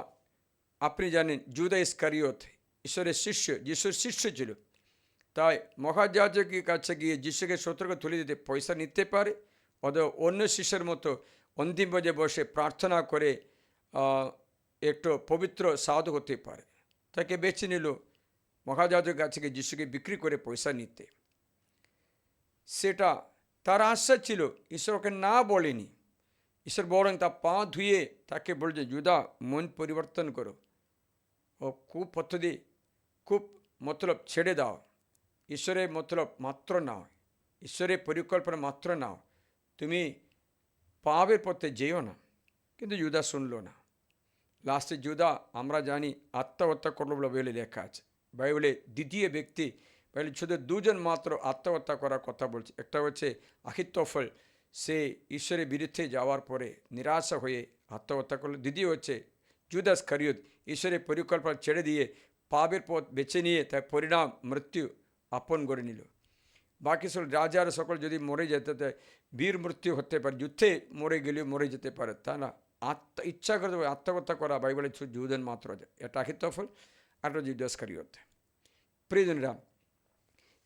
S2: আপনি জানেন জুদা ইস্কারিয়ত ঈশ্বরের শিষ্য, যিশুর শিষ্য ছিল। তাই মহাযাজকের কাছে গিয়ে যিশুকে সতর্ক তুলে দিতে পয়সা নিতে পারে, অথবা অন্য শিষ্যের মতো অন্তিম পর্যায়ে বসে প্রার্থনা করে একটু পবিত্র সাধু হতে পারে। তাকে বেছে নিল মহাযাজকের কাছে গিয়ে যিশুকে বিক্রি করে পয়সা নিতে। সেটা তার আশা ছিল, ঈশ্বরকে না বলেনি। ঈশ্বর বলেন তার পা ধুয়ে তাকে বলছে, জুদা মন পরিবর্তন করো, ও খুব পদ্ধতি, খুব মতলব ছেড়ে দাও, ঈশ্বরের মতলব মাত্র নাও, ঈশ্বরের পরিকল্পনা মাত্র নাও, তুমি পাপের পথে যেও না। কিন্তু জুদা শুনল না। লাস্টে জুদা আমরা জানি আত্মহত্যা করলো বলে লেখা আছে বাইবেলে। দ্বিতীয় ব্যক্তি বাইবেলে শুধু দুজন মাত্র আত্মহত্যা করার কথা বলছে। একটা হচ্ছে আখিতোফেল, সে ঈশ্বরের বিরুদ্ধে যাওয়ার পরে নিরাশা হয়ে আত্মহত্যা করলো। দ্বিতীয় হচ্ছে জুদা ইস্কারিয়ত, ঈশ্বরের পরিকল্পনা ছেড়ে দিয়ে পাপের পথ বেছে নিয়ে তার পরিণাম মৃত্যু আপন করে নিল। বাকি সব রাজার সকল যদি মরে যেতে, বীর মৃত্যু হতে পারে, যুদ্ধে মরে গেলেও মরে যেতে পারে, তা না ইচ্ছা করে আত্মহত্যা করা বাইবেলে জুদেন মাত্র। এটা আখিতোফেল, আর জুদা ইস্কারিয়ত। প্রিয়জনেরা,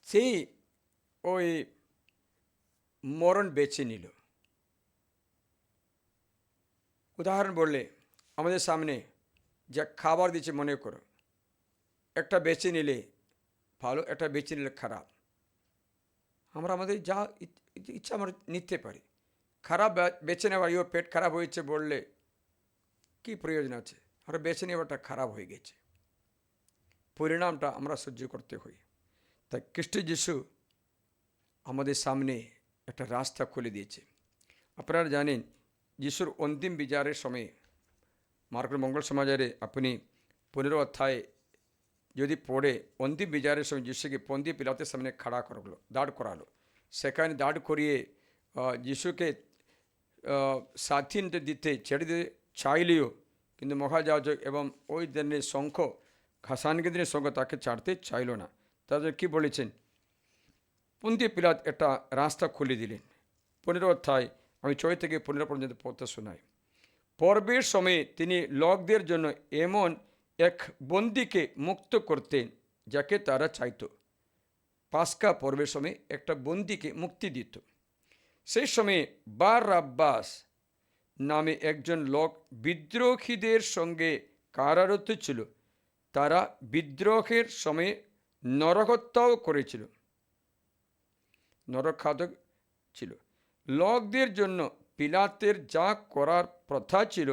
S2: সেই ওই মরণ বেছে নিল। উদাহরণ বললে আমাদের সামনে যা খাবার দিচ্ছে, মনে করো একটা বেছে নিলে ভালো, একটা বেছে নিলে খারাপ। আমরা আমাদের যা ইচ্ছা আমরা নিতে পারি। খারাপ বেছে নেওয়ার ইয়ে পেট খারাপ হয়েছে বললে কি প্রয়োজন আছে? আমরা বেছে নেওয়াটা খারাপ হয়ে গেছে, পরিণামটা আমরা সহ্য করতে হই। তাই খ্রিস্ট যিশু আমাদের সামনে একটা রাস্তা খুলে দিয়েছে। আপনারা জানেন যিশুর অন্তিম বিচারের সময়ে মার্কের মঙ্গল সমাচারে আপনি 15 অধ্যায়ে যদি পড়ে, অন্তিম বিচারের সময় যিশুকে পন্তি পিলাতের সামনে দাঁড় করালো। সেখানে দাঁড় করিয়ে যিশুকে স্বাধীনতা দিতে ছেড়ে দিতে চাইলেও কিন্তু মহাযাজক এবং ওই দিনের শঙ্খ সাংঘাতিক সংঘ তাকে ছাড়তে চাইল না। তাদের কি বলেছেন? পুন্তিয়া পিলাত একটা রাস্তা খুলে দিলেন। 15 অধ্যায় আমি 6 থেকে 15 পর্যন্ত পড়তে শোনাই। পর্বের সময়ে তিনি লোকদের জন্য এমন এক বন্দীকে মুক্ত করতেন যাকে তারা চাইত। পাস্কা পর্বের সময় একটা বন্দীকে মুক্তি দিত। সেই সময়ে বারআব্বাস নামে একজন লোক বিদ্রোহীদের সঙ্গে কারারত ছিল। তারা বিদ্রোহের সময়ে নরহত্যাও করেছিল, নরখাতক ছিল। লোকদের জন্য পিলাতের যা করার প্রথা ছিল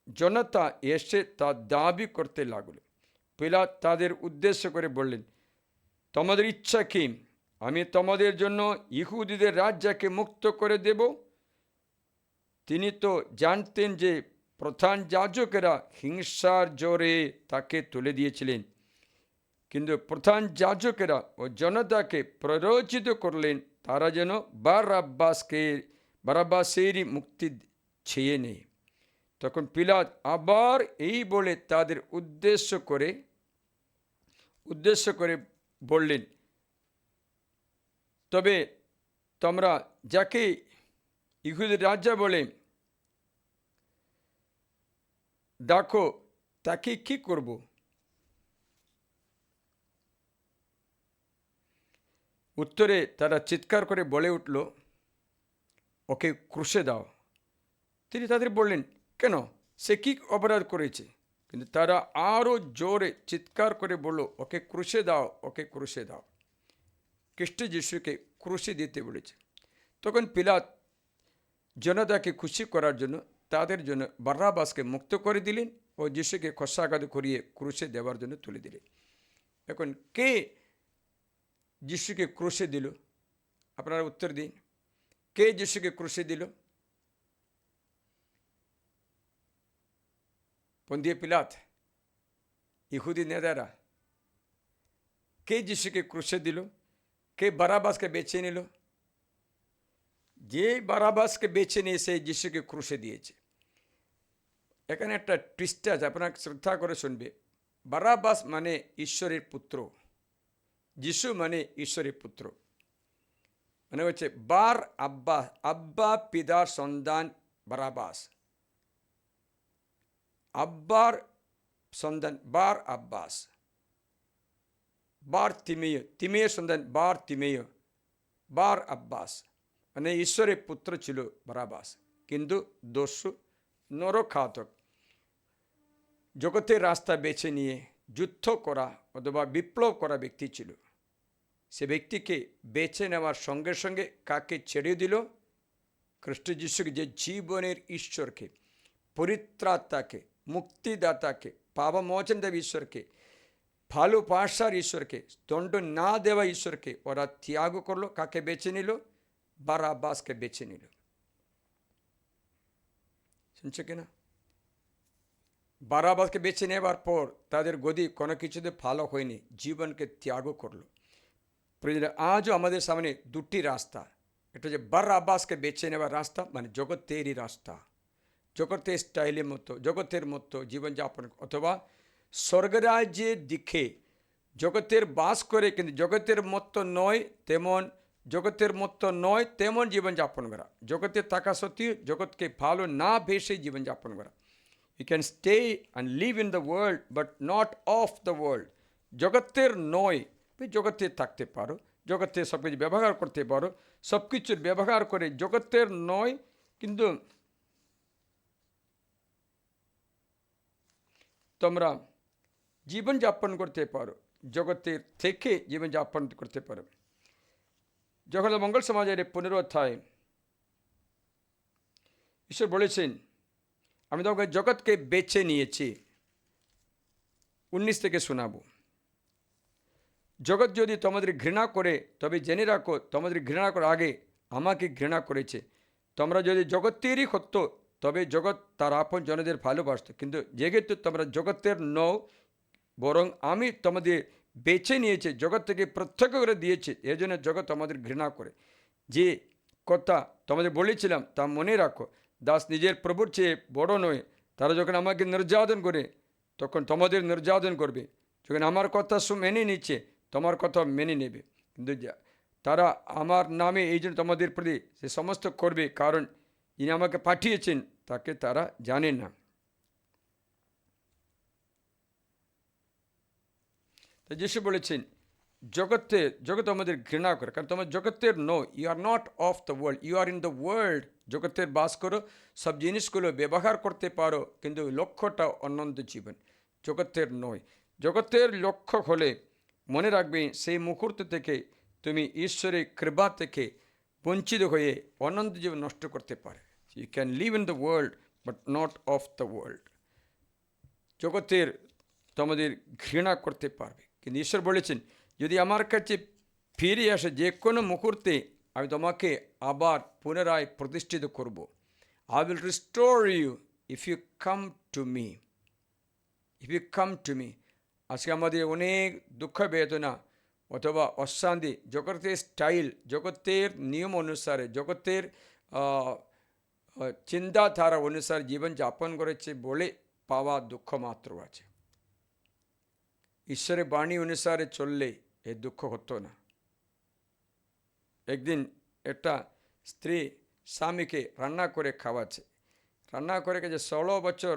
S2: জনতা এসে তা দাবি করতে লাগল। পিলাত তাদের উদ্দেশ্য করে বললেন, তোমাদের ইচ্ছা কি? আমি তোমাদের জন্য ইহুদিদের রাজাকে মুক্ত করে দেব। তিনি তো জানতেন যে প্রধান যাজকেরা হিংসার জোরে তাকে তুলে দিয়েছিলেন, কিন্তু প্রধান যাজকেরা ও জনতাকে প্ররোচিত করলেন তারা যেন বারাব্বাসেরই মুক্তি ছেয়ে নেয়। তখন পিলাত আবার এই বলে তাদের উদ্দেশ্য করে বললেন, তবে তোমরা যাকে ইহুদির রাজা বলে দেখো তাকে কি করব? উত্তরে তারা চিৎকার করে বলে উঠল, ওকে ক্রুশে দাও। তিনি তাদের বললেন, কেন? সে কি অপরাধ করেছে? কিন্তু তারা আরও জোরে চিৎকার করে বলল, ওকে ক্রুশে দাও, ওকে ক্রুশে দাও। খ্রিস্ট যিশুকে ক্রুশে দিতে বলেছে। তখন পিলাত জনতাকে খুশি করার জন্য তাদের জন্য বারআব্বাসকে মুক্ত করে দিলেন ও যিশুকে খোসাঘাত করিয়ে ক্রুশে দেওয়ার জন্য তুলে দিলেন। এখন কে যিশুকে ক্রুশে দিল? আপনারা উত্তর দিন। কে যিশুকে ক্রুশে দিল? পন্তিয়া পিলাত? ইহুদি নেতারা? কে যিশুকে ক্রুশে দিল? কে বারআব্বাসকে বেছে নিল? যে বারআব্বাসকে বেছে নিয়ে সেই যিশুকে ক্রুশে দিয়েছে। এখানে একটা টুইস্ট আছে, আপনারা শ্রদ্ধা করে শুনবে। বারআব্বাস মানে ঈশ্বরের পুত্র, যিশু মানে ঈশ্বরের পুত্র। মানে হচ্ছে আব্বা পিতার সন্তান বারআব্বাস, আব্বার সন্তান বারআব্বাস। তিমেয় সন্তান বারআব্বাস। মানে ঈশ্বরের পুত্র ছিল বারআব্বাস, কিন্তু দস্যু, নরখাতক, জগতের রাস্তা বেছে নিয়ে যুদ্ধ করা অথবা বিপ্লব করা ব্যক্তি ছিল। সে ব্যক্তিকে বেছে নেওয়ার সঙ্গে সঙ্গে কাকে ছেড়ে দিল? খ্রিস্ট যিশুকে, যে জীবনের ঈশ্বরকে, পরিত্রাতাকে, মুক্তিদাতাকে, পাপমোচনদাতা ঈশ্বরকে, ভালোবাসার ঈশ্বরকে, দণ্ড না দেওয়া ঈশ্বরকে ওরা ত্যাগ করলো। কাকে বেছে নিল? বারআব্বাসকে বেছে নিল। শুনছে কিনা? বারআব্বাসকে বেছে নেবার পর তাদের গদি কোনো কিছুতে ভালো হয়নি, জীবনকে ত্যাগ করলো। আজও আমাদের সামনে দুটি রাস্তা। এটা যে বারআব্বাসকে বেছে নেওয়ার রাস্তা, মানে জগতেরই রাস্তা, জগতের স্টাইলের মতো, জগতের মতো জীবনযাপন, অথবা স্বর্গরাজ্যের দিকে জগতের বাস করে কিন্তু জগতের মতো নয় তেমন জীবনযাপন করা। জগতে থাকা সত্ত্বেও জগৎকে ভালো না বেসে জীবনযাপন করা। You can stay and live in the world but not of the world. জগতের নয়, জগতে থাকতে পারো, জগতে সব কিছু ব্যবহার করতে পারো, সব কিছুর ব্যবহার করে জগতের নয়, কিন্তু তোমরা জীবনযাপন করতে পারো, জগতের থেকে জীবনযাপন করতে পারো। যখন মঙ্গল সমাজের 15 অধ্যায় ঈশ্বর বলেছেন, আমি তোমাকে জগৎকে বেছে নিয়েছি। 19 থেকে শোনাবো। জগৎ যদি তোমাদের ঘৃণা করে তবে জেনে রাখো, তোমাদের ঘৃণা করার আগে আমাকে ঘৃণা করেছে। তোমরা যদি জগতেরই হতো তবে জগৎ তার আপন জনদের ভালোবাসত, কিন্তু যেহেতু তোমরা জগতের নও বরং আমি তোমাদের বেছে নিয়েছে, জগৎ থেকে প্রত্যক্ষ করে দিয়েছে, এর জন্য জগৎ আমাদের ঘৃণা করে। যে কথা তোমাদের বলেছিলাম তা মনে রাখো, দাস নিজের প্রভুর চেয়ে বড় নয়। তারা যখন আমাকে নির্যাতন করে তখন তোমাদের নির্যাতন করবে, যখন আমার কথা মেনে নিচ্ছে তোমার কথা মেনে নেবে। কিন্তু তারা আমার নামে এই জন্য তোমাদের প্রতি সে সমস্ত করবে, কারণ যিনি আমাকে পাঠিয়েছেন তাকে তারা জানে না। তো যিশু বলেছেন জগৎ আমাদের ঘৃণা করে, কারণ তোমার জগতের no, you are not of the world, you are in the world. জগতের বাস করো, সব জিনিসগুলো ব্যবহার করতে পারো, কিন্তু লক্ষ্যটা অনন্ত জীবন, জগতের নয়। জগতের লক্ষ্য হলে মনে রাখবে সেই মুহূর্ত থেকে তুমি ঈশ্বরের কৃপা থেকে বঞ্চিত হয়ে অনন্ত জীবন নষ্ট করতে পারে। You can live in the world but not of the world. জগতের তোমাদের ঘৃণা করতে পারবে, কিন্তু ঈশ্বর বলেছেন যদি আমার কাছে ফিরে আসে যে কোনো মুহূর্তে আমি তোমাকে আবার পুনরায় প্রতিষ্ঠিত করব। I will restore you if you come to me, if you come to me. আজকে আমাদের অনেক দুঃখ বেদনা অথবা অশান্তি জগতের স্টাইল, জগতের নিয়ম অনুসারে, জগতের চিন্তাধারা অনুসারে জীবনযাপন করেছে বলে পাওয়া দুঃখ মাত্র আছে। ঈশ্বরের বাণী অনুসারে চললে এ দুঃখ হতো না। একদিন একটা স্ত্রী স্বামীকে রান্না করে খাওয়াচ্ছে, রান্না করে যে 16 বছর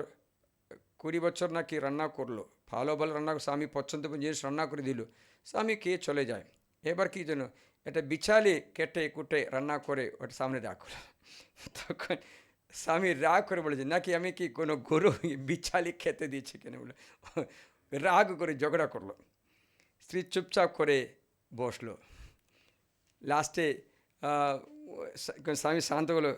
S2: 20 বছর নাকি রান্না করলো, ভালো ভালো রান্না, স্বামী পছন্দ জিনিস রান্না করে দিল, স্বামী খেয়ে চলে যায়। এবার কি জন্য এটা বিছালে কেটে কুটে রান্না করে ওটা সামনে রাখলো। তখন স্বামী রাগ করে বলেছে নাকি আমি কি কোনো গরু বিছালি খেতে দিয়েছি কেন বলে রাগ করে ঝগড়া করলো। স্ত্রী চুপচাপ করে বসলো। লাস্টে স্বামী শান্ত হলো,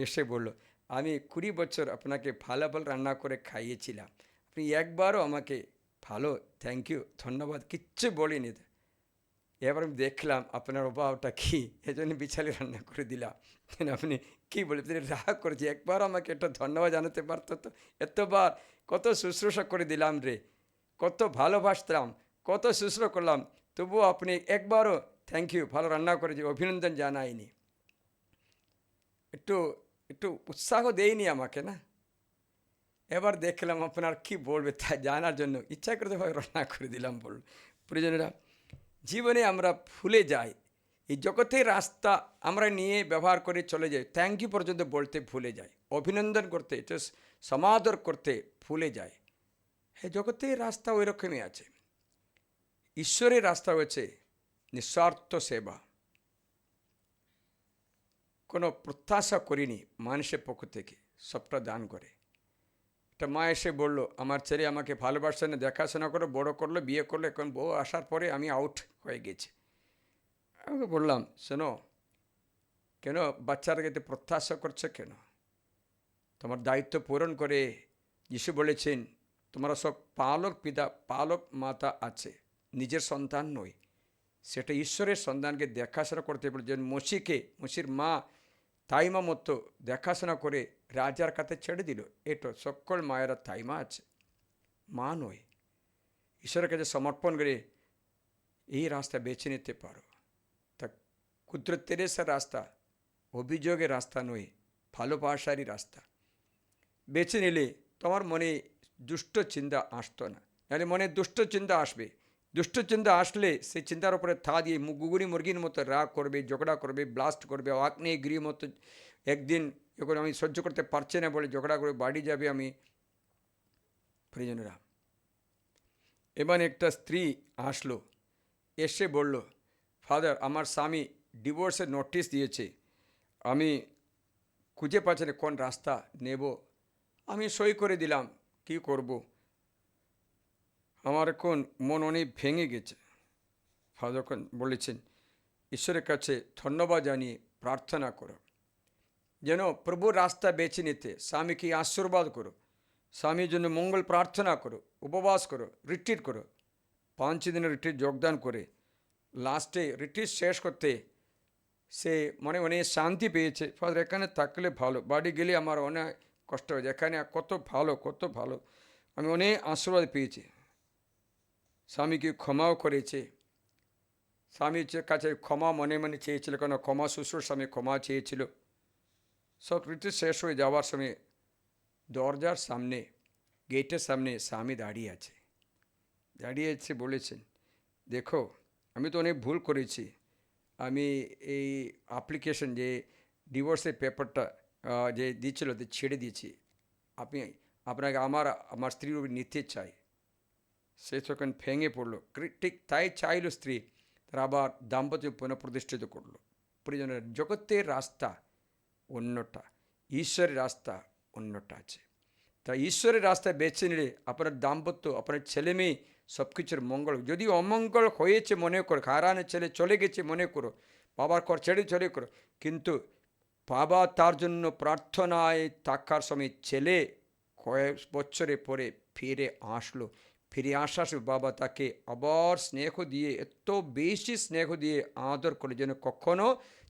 S2: এসে বললো আমি 20 বছর আপনাকে ভালো ভালো রান্না করে খাইয়েছিলাম, আপনি একবারও আমাকে ভালো থ্যাংক ইউ ধন্যবাদ কিচ্ছু বলিনি। এবার আমি দেখলাম আপনার অভাবটা কী, এজন্য বিছালি রান্না করে দিলাম। আপনি কী বলে রাগ করেছি, একবার আমাকে একটা ধন্যবাদ জানাতে পারতো তো, এতবার কত শুশ্রূষা করে দিলাম রে, কত ভালোবাসতাম, কত শুশ্রূষা করলাম, তবুও আপনি একবারও থ্যাংক ইউ ভালো রান্না করেছি অভিনন্দন জানায়নি, একটু একটু উৎসাহ দেয়নি আমাকে না। এবার দেখলাম আপনার কি বলবে তা জানার জন্য ইচ্ছা করতে ভাবে রান্না করে দিলাম বলল। প্রিয়জনেরা, জীবনে আমরা ভুলে যাই, এই জগতের রাস্তা আমরা নিয়ে ব্যবহার করে চলে যাই, থ্যাংক ইউ পর্যন্ত বলতে ভুলে যাই, অভিনন্দন করতে, এটা সমাদর করতে ভুলে যাই। হ্যাঁ, জগতের রাস্তা ওই রকমই আছে। ঈশ্বরের রাস্তা হচ্ছে নিঃস্বার্থ সেবা, কোনো প্রত্যাশা করিনি মানুষের পক্ষ থেকে, সবটা দান করে। একটা মা এসে বললো আমার ছেলে আমাকে ভালোবাসে না, দেখাশোনা করে বড় করলো, বিয়ে করলো, এখন বউ আসার পরে আমি আউট হয়ে গেছি। আমি বললাম শোনো, কেন বাচ্চার কাছে প্রত্যাশা করছো কেন? তোমার দায়িত্ব পূরণ করে। যিশু বলেছেন তোমরা সব পালক পিতা পালক মাতা আছে, নিজের সন্তান নয়, সেটা ঈশ্বরের সন্তানকে দেখাশোনা করতে বলেছেন। মসির মা তাইমা মতো দেখাশোনা করে রাজার কাছে ছেড়ে দিল। এটা সকল মায়েরা তাইমা আছে, মা নয়। ঈশ্বরের কাছে সমর্পণ করে এই রাস্তা বেছে নিতে পারো। তা ক্ষুদ্র তেরেসার রাস্তা অভিযোগের রাস্তা নয়, ভালোবাসারই রাস্তা বেছে নিলে তোমার মনে দুষ্ট চিন্তা আসতো না। নাহলে মনে দুষ্ট চিন্তা আসবে, দুষ্ট চিন্তা আসলে সেই চিন্তার উপরে থা দিয়ে গুগুনি মুরগির মতো রাগ করবে, ঝগড়া করবে, ব্লাস্ট করবে, আগ্নেয়গিরির মতো একদিন যখন আমি সহ্য করতে পারছি না বলে ঝগড়া করে বাড়ি যাবে। আমি প্রিয়জনেরা, এবার একটা স্ত্রী আসলো, এসে বলল ফাদার আমার স্বামী ডিভোর্সের নোটিশ দিয়েছে, আমি খুঁজে পাচ্ছি না কোন রাস্তা নেব। আমি সই করে দিলাম, কি করব, আমার এখন মন অনেক ভেঙে গেছে। ফাদার বলেছেন ঈশ্বরের কাছে ধন্যবাদ জানিয়ে প্রার্থনা করো, যেন প্রভুর রাস্তা বেছে নিতে স্বামীকে আশীর্বাদ করো, স্বামীর জন্য মঙ্গল প্রার্থনা করো, উপবাস করো, রিট্রিট করো। 5 দিনের রিট্রিট যোগদান করে লাস্টে রিট্রিট শেষ করতে সে মনে অনেক শান্তি পেয়েছে। ফাদার এখানে থাকলে ভালো, বাড়ি গেলে আমার অনেক কষ্ট হয়েছে, এখানে কত ভালো, কত ভালো, আমি অনেক আশীর্বাদ পেয়েছি। স্বামীকে ক্ষমাও করেছে। স্বামীর কাছে ক্ষমা মনে মনে চেয়েছিল, কেন ক্ষমা শ্বশুর স্বামী ক্ষমা চেয়েছিল। সব ঋতু শেষ হয়ে যাওয়ার সময় দরজার সামনে, গেটের সামনে স্বামী দাঁড়িয়ে আছে। বলেছেন, দেখো আমি তো অনেক ভুল করেছি, আমি এই অ্যাপ্লিকেশন যে ডিভোর্সের পেপারটা যে দিয়েছিল ছেড়ে দিয়েছি, আপনাকে আমার স্ত্রীর উপর নিতে চাই। সে তখন ভেঙে পড়লো। ঠিক তাই চাইল স্ত্রী, তারা আবার দাম্পত্য পুনঃপ্রতিষ্ঠিত করলো। পরিজনের জগতের রাস্তা অন্যটা, ঈশ্বরের রাস্তা অন্যটা আছে। তাই ঈশ্বরের রাস্তায় বেছে নিলে আপনার দাম্পত্য, আপনার ছেলে মেয়ে সব কিছুর মঙ্গল। যদি অমঙ্গল হয়েছে মনে করো, হারানো ছেলে চলে গেছে মনে করো, বাবার ঘর ছেড়ে চলে করো, কিন্তু বাবা তার জন্য প্রার্থনায় থাকার সময় ছেলে কয়েক বছরে পরে ফিরে আসলো। ফিরে আসার বাবা তাকে আবার স্নেহ দিয়ে, এত বেশি স্নেহ দিয়ে আদর করে যেন কখনো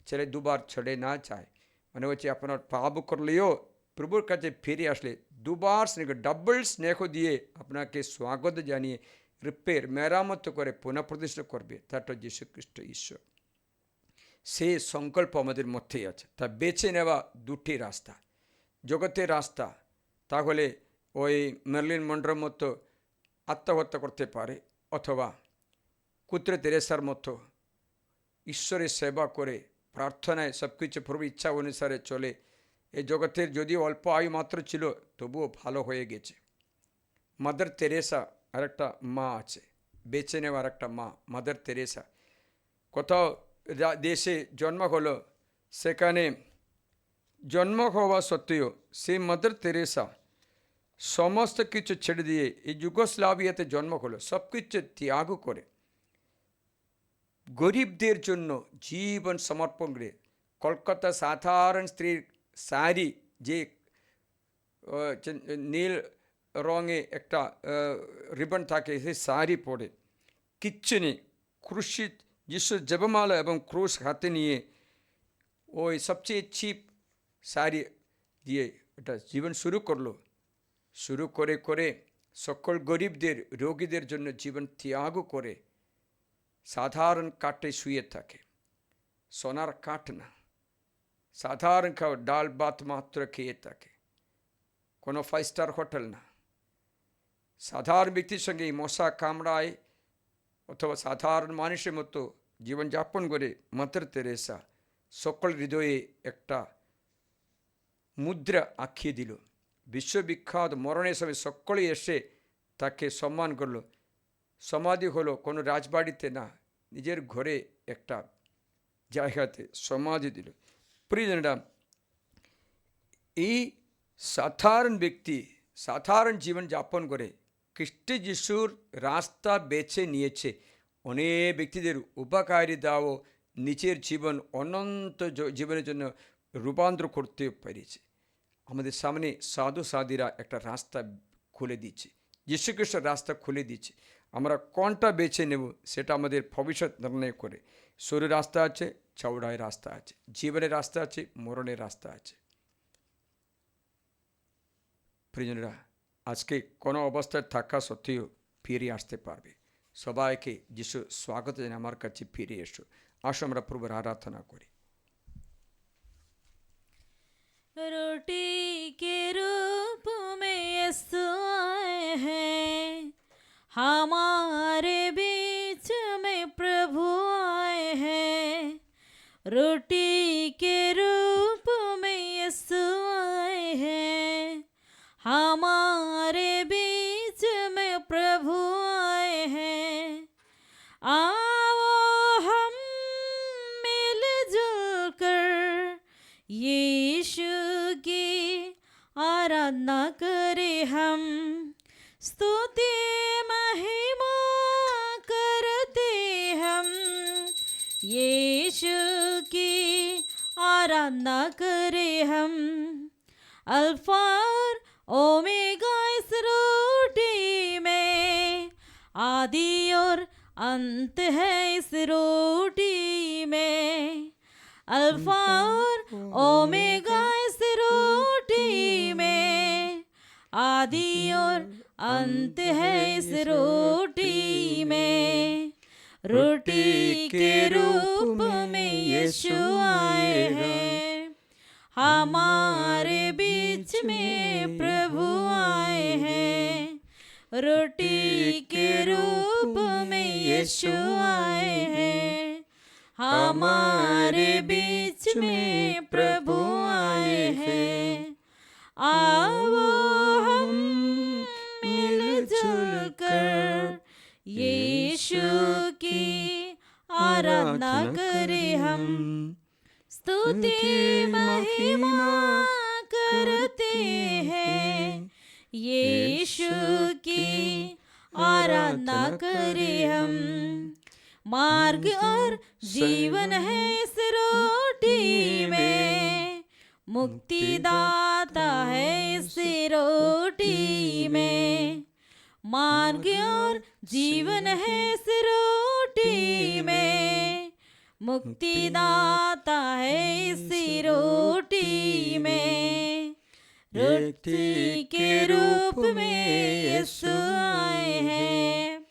S2: ছেলে দুবার ছেড়ে না যায়। মানে হচ্ছে আপনার পাপ করলেও প্রভুর কাছে ফিরে আসলে দুবার স্নেহ, ডাবল স্নেহ দিয়ে আপনাকে স্বাগত জানিয়ে রিপেয়ার মেরামত করে পুনঃপ্রতিষ্ঠা করবে। তারটা যীশু খ্রিস্ট ঈশ্বর। সেই সংকল্প আমাদের মধ্যেই আছে। তা বেছে নেওয়া দুটি রাস্তা, জগতের রাস্তা, তাহলে ওই মার্লিন মন্ড্রোর মতো আত্মহত্যা করতে পারে, অথবা কুত্রে তেরেসার মতো ঈশ্বরের সেবা করে প্রার্থনায় সব কিছু প্রভু ইচ্ছা অনুসারে চলে। এই জগতের যদিও অল্প আয়ু মাত্র ছিল, তবুও ভালো হয়ে গেছে। মাদার তেরেসা আরেকটা মা আছে, বেছে নেওয়ার একটা মা, মাদার তেরেসা। কোথাও দেশে জন্ম হলো, সেখানে জন্ম হওয়া সত্ত্বেও সেই মাদার তেরেসা সমস্ত কিছু ছেড়ে দিয়ে এই যুগোস্লাভিয়াতে জন্ম হলো, সব কিছু ত্যাগ করে গরিবদের জন্য জীবন সমর্পণ করে। কলকাতা সাধারণ স্ত্রীর শাড়ি, যে নীল রঙে একটা রিবন থাকে, সেই শাড়ি পরে কিচ্ছু নেই, ক্রুশিত যিশুর জপমালা এবং ক্রুশ হাতে নিয়ে ওই সবচেয়ে চিপ শাড়ি দিয়ে এটা জীবন শুরু করলো। শুরু করে করে সকল গরিবদের, রোগীদের জন্য জীবন ত্যাগ করে সাধারণ কাঠে শুয়ে থাকে, সোনার কাঠ না, সাধারণ খাওয়া ডাল ভাত মাত্র খেয়ে থাকে, কোনো 5 স্টার হোটেল না। সাধারণ ব্যক্তির সঙ্গে মশা কামড়ায় অথবা সাধারণ মানুষের মতো জীবনযাপন করে মাদার তেরেসা সকল হৃদয়ে একটা মুদ্রা আঁকিয়ে দিল। বিশ্ববিখ্যাত মরণের সময় সকলেই এসে তাকে সম্মান করলো। সমাধি হলো কোনো রাজবাড়িতে না, নিজের ঘরে একটা জায়গাতে সমাধি দিল। প্রিয়জনেরা, এই সাধারণ ব্যক্তি সাধারণ জীবন যাপন করে খ্রিস্ট যিশুর রাস্তা বেছে নিয়েছে। অনেক ব্যক্তিদের উপকারিতা ও নিজের জীবন অনন্ত জীবনের জন্য রূপান্তর করতে পেরেছে। আমাদের সামনে সাধু সাধীরা একটা রাস্তা খুলে দিচ্ছে, যীশুখ্রিস্টের রাস্তা খুলে দিচ্ছে। আমরা কোনটা বেছে নেব সেটা আমাদের ভবিষ্যৎ নির্ণয় করে। সরু রাস্তা আছে, চওড়ায় রাস্তা আছে, জীবনের রাস্তা আছে, মরণের রাস্তা আছে। প্রিয়জনেরা, আজকে কোনো অবস্থায় থাকা সত্ত্বেও ফিরে আসতে পারবে। সবাইকে যিশু স্বাগত জানিয়ে আমার কাছে ফিরে এসো। আসো আমরা প্রভুর আরাধনা করি।
S1: रोटी के रूप में यीशु आए हैं, हमारे बीच में प्रभु आए हैं। रोटी के रूप में यीशु आए हैं, हमारे बीच में प्रभु आए हैं। आओ हम मिलजुल कर यीशु की आराधना करें, हम स्तुति महिमा करते हम यीशु की आराधना करें हम। अल्फा और ओमेगा इस रोटी में, आदि और अंत है इस रोटी में। अल्फा और ओमेगा इस रोटी में, आदि और अंत है इस रोटी में। रोटी के रूप में यीशु आए हैं, हमारे बीच में प्रभु आए हैं। रोटी के रूप में यीशु आए हैं, हमारे बीच में प्रभु आए हैं। आओ हम मिलजुल कर यीशु की आराधना करें हम। स्तुति महिमा करते हैं यीशु की आराधना करें हम। मार्ग और जीवन है इस रोटी में, मुक्तिदाता है इस रोटी में। मार्ग और जीवन है इस रोटी में, मुक्तिदाता है इस रोटी में। रोटी के रूप में यीशु आए हैं,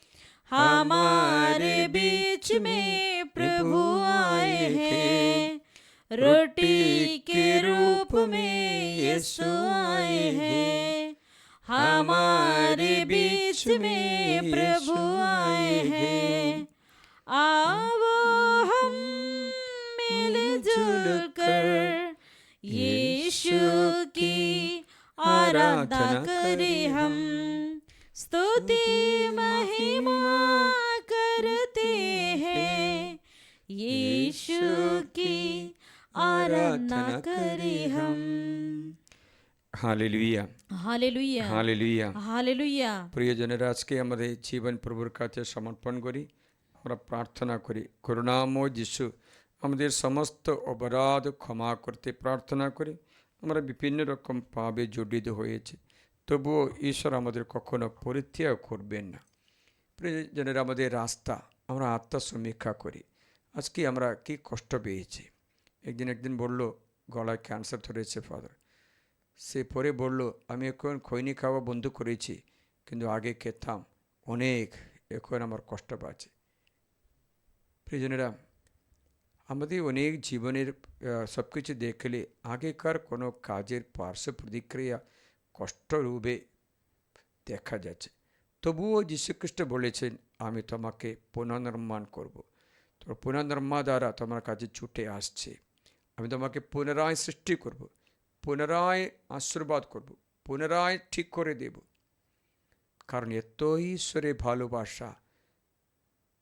S1: हमारे बीच में प्रभु आए हैं। रोटी के रूप में यीशु आए हैं, हमारे बीच में प्रभु आए हैं। आओ हम मिलजुल कर यीशु की आराधना करें हम। स्तुति महिमा करते हैं यीशु की आराधना करें हम।
S2: Hallelujah,
S1: hallelujah,
S2: hallelujah.
S1: হালেলুয়া।
S2: প্রিয়জনের, আজকে আমাদের জীবন প্রভুর কাছে সমর্পণ করি। আমরা প্রার্থনা করি, করুণাময় যিশু আমাদের সমস্ত অপরাধ ক্ষমা করতে প্রার্থনা করি। আমরা বিভিন্ন রকম পাপে জড়িত হয়েছে, তবুও ঈশ্বর আমাদের কখনো পরিত্যাগ করবেন না। প্রিয়জনের, আমাদের রাস্তা আমরা আত্মসমীক্ষা করি। আজকে আমরা কি কষ্ট পেয়েছি। একদিন বলল গলায় ক্যান্সার ধরেছে ফাদার। সে পরে বলল, আমি এখন খৈনি খাওয়া বন্ধ করেছি, কিন্তু আগে খেতাম অনেক, এখন আমার কষ্ট পাচ্ছে। প্রিয়জনেরা, আমাদের অনেক জীবনের সব কিছু দেখলে আগেকার কোনো কাজের পার্শ্ব প্রতিক্রিয়া কষ্টরূপে দেখা যাচ্ছে। তবুও যীশুখ্রিস্ট বলেছেন, আমি তোমাকে পুনর্নির্মাণ করব। তোমার পুনর্নির্মাণ দ্বারা তোমার কাছে ছুটে আসছে। আমি তোমাকে পুনরায় সৃষ্টি করব, পুনরায় আশীর্বাদ করব, পুনরায় ঠিক করে দেব। কারণ এতই ঈশ্বরের ভালোবাসা।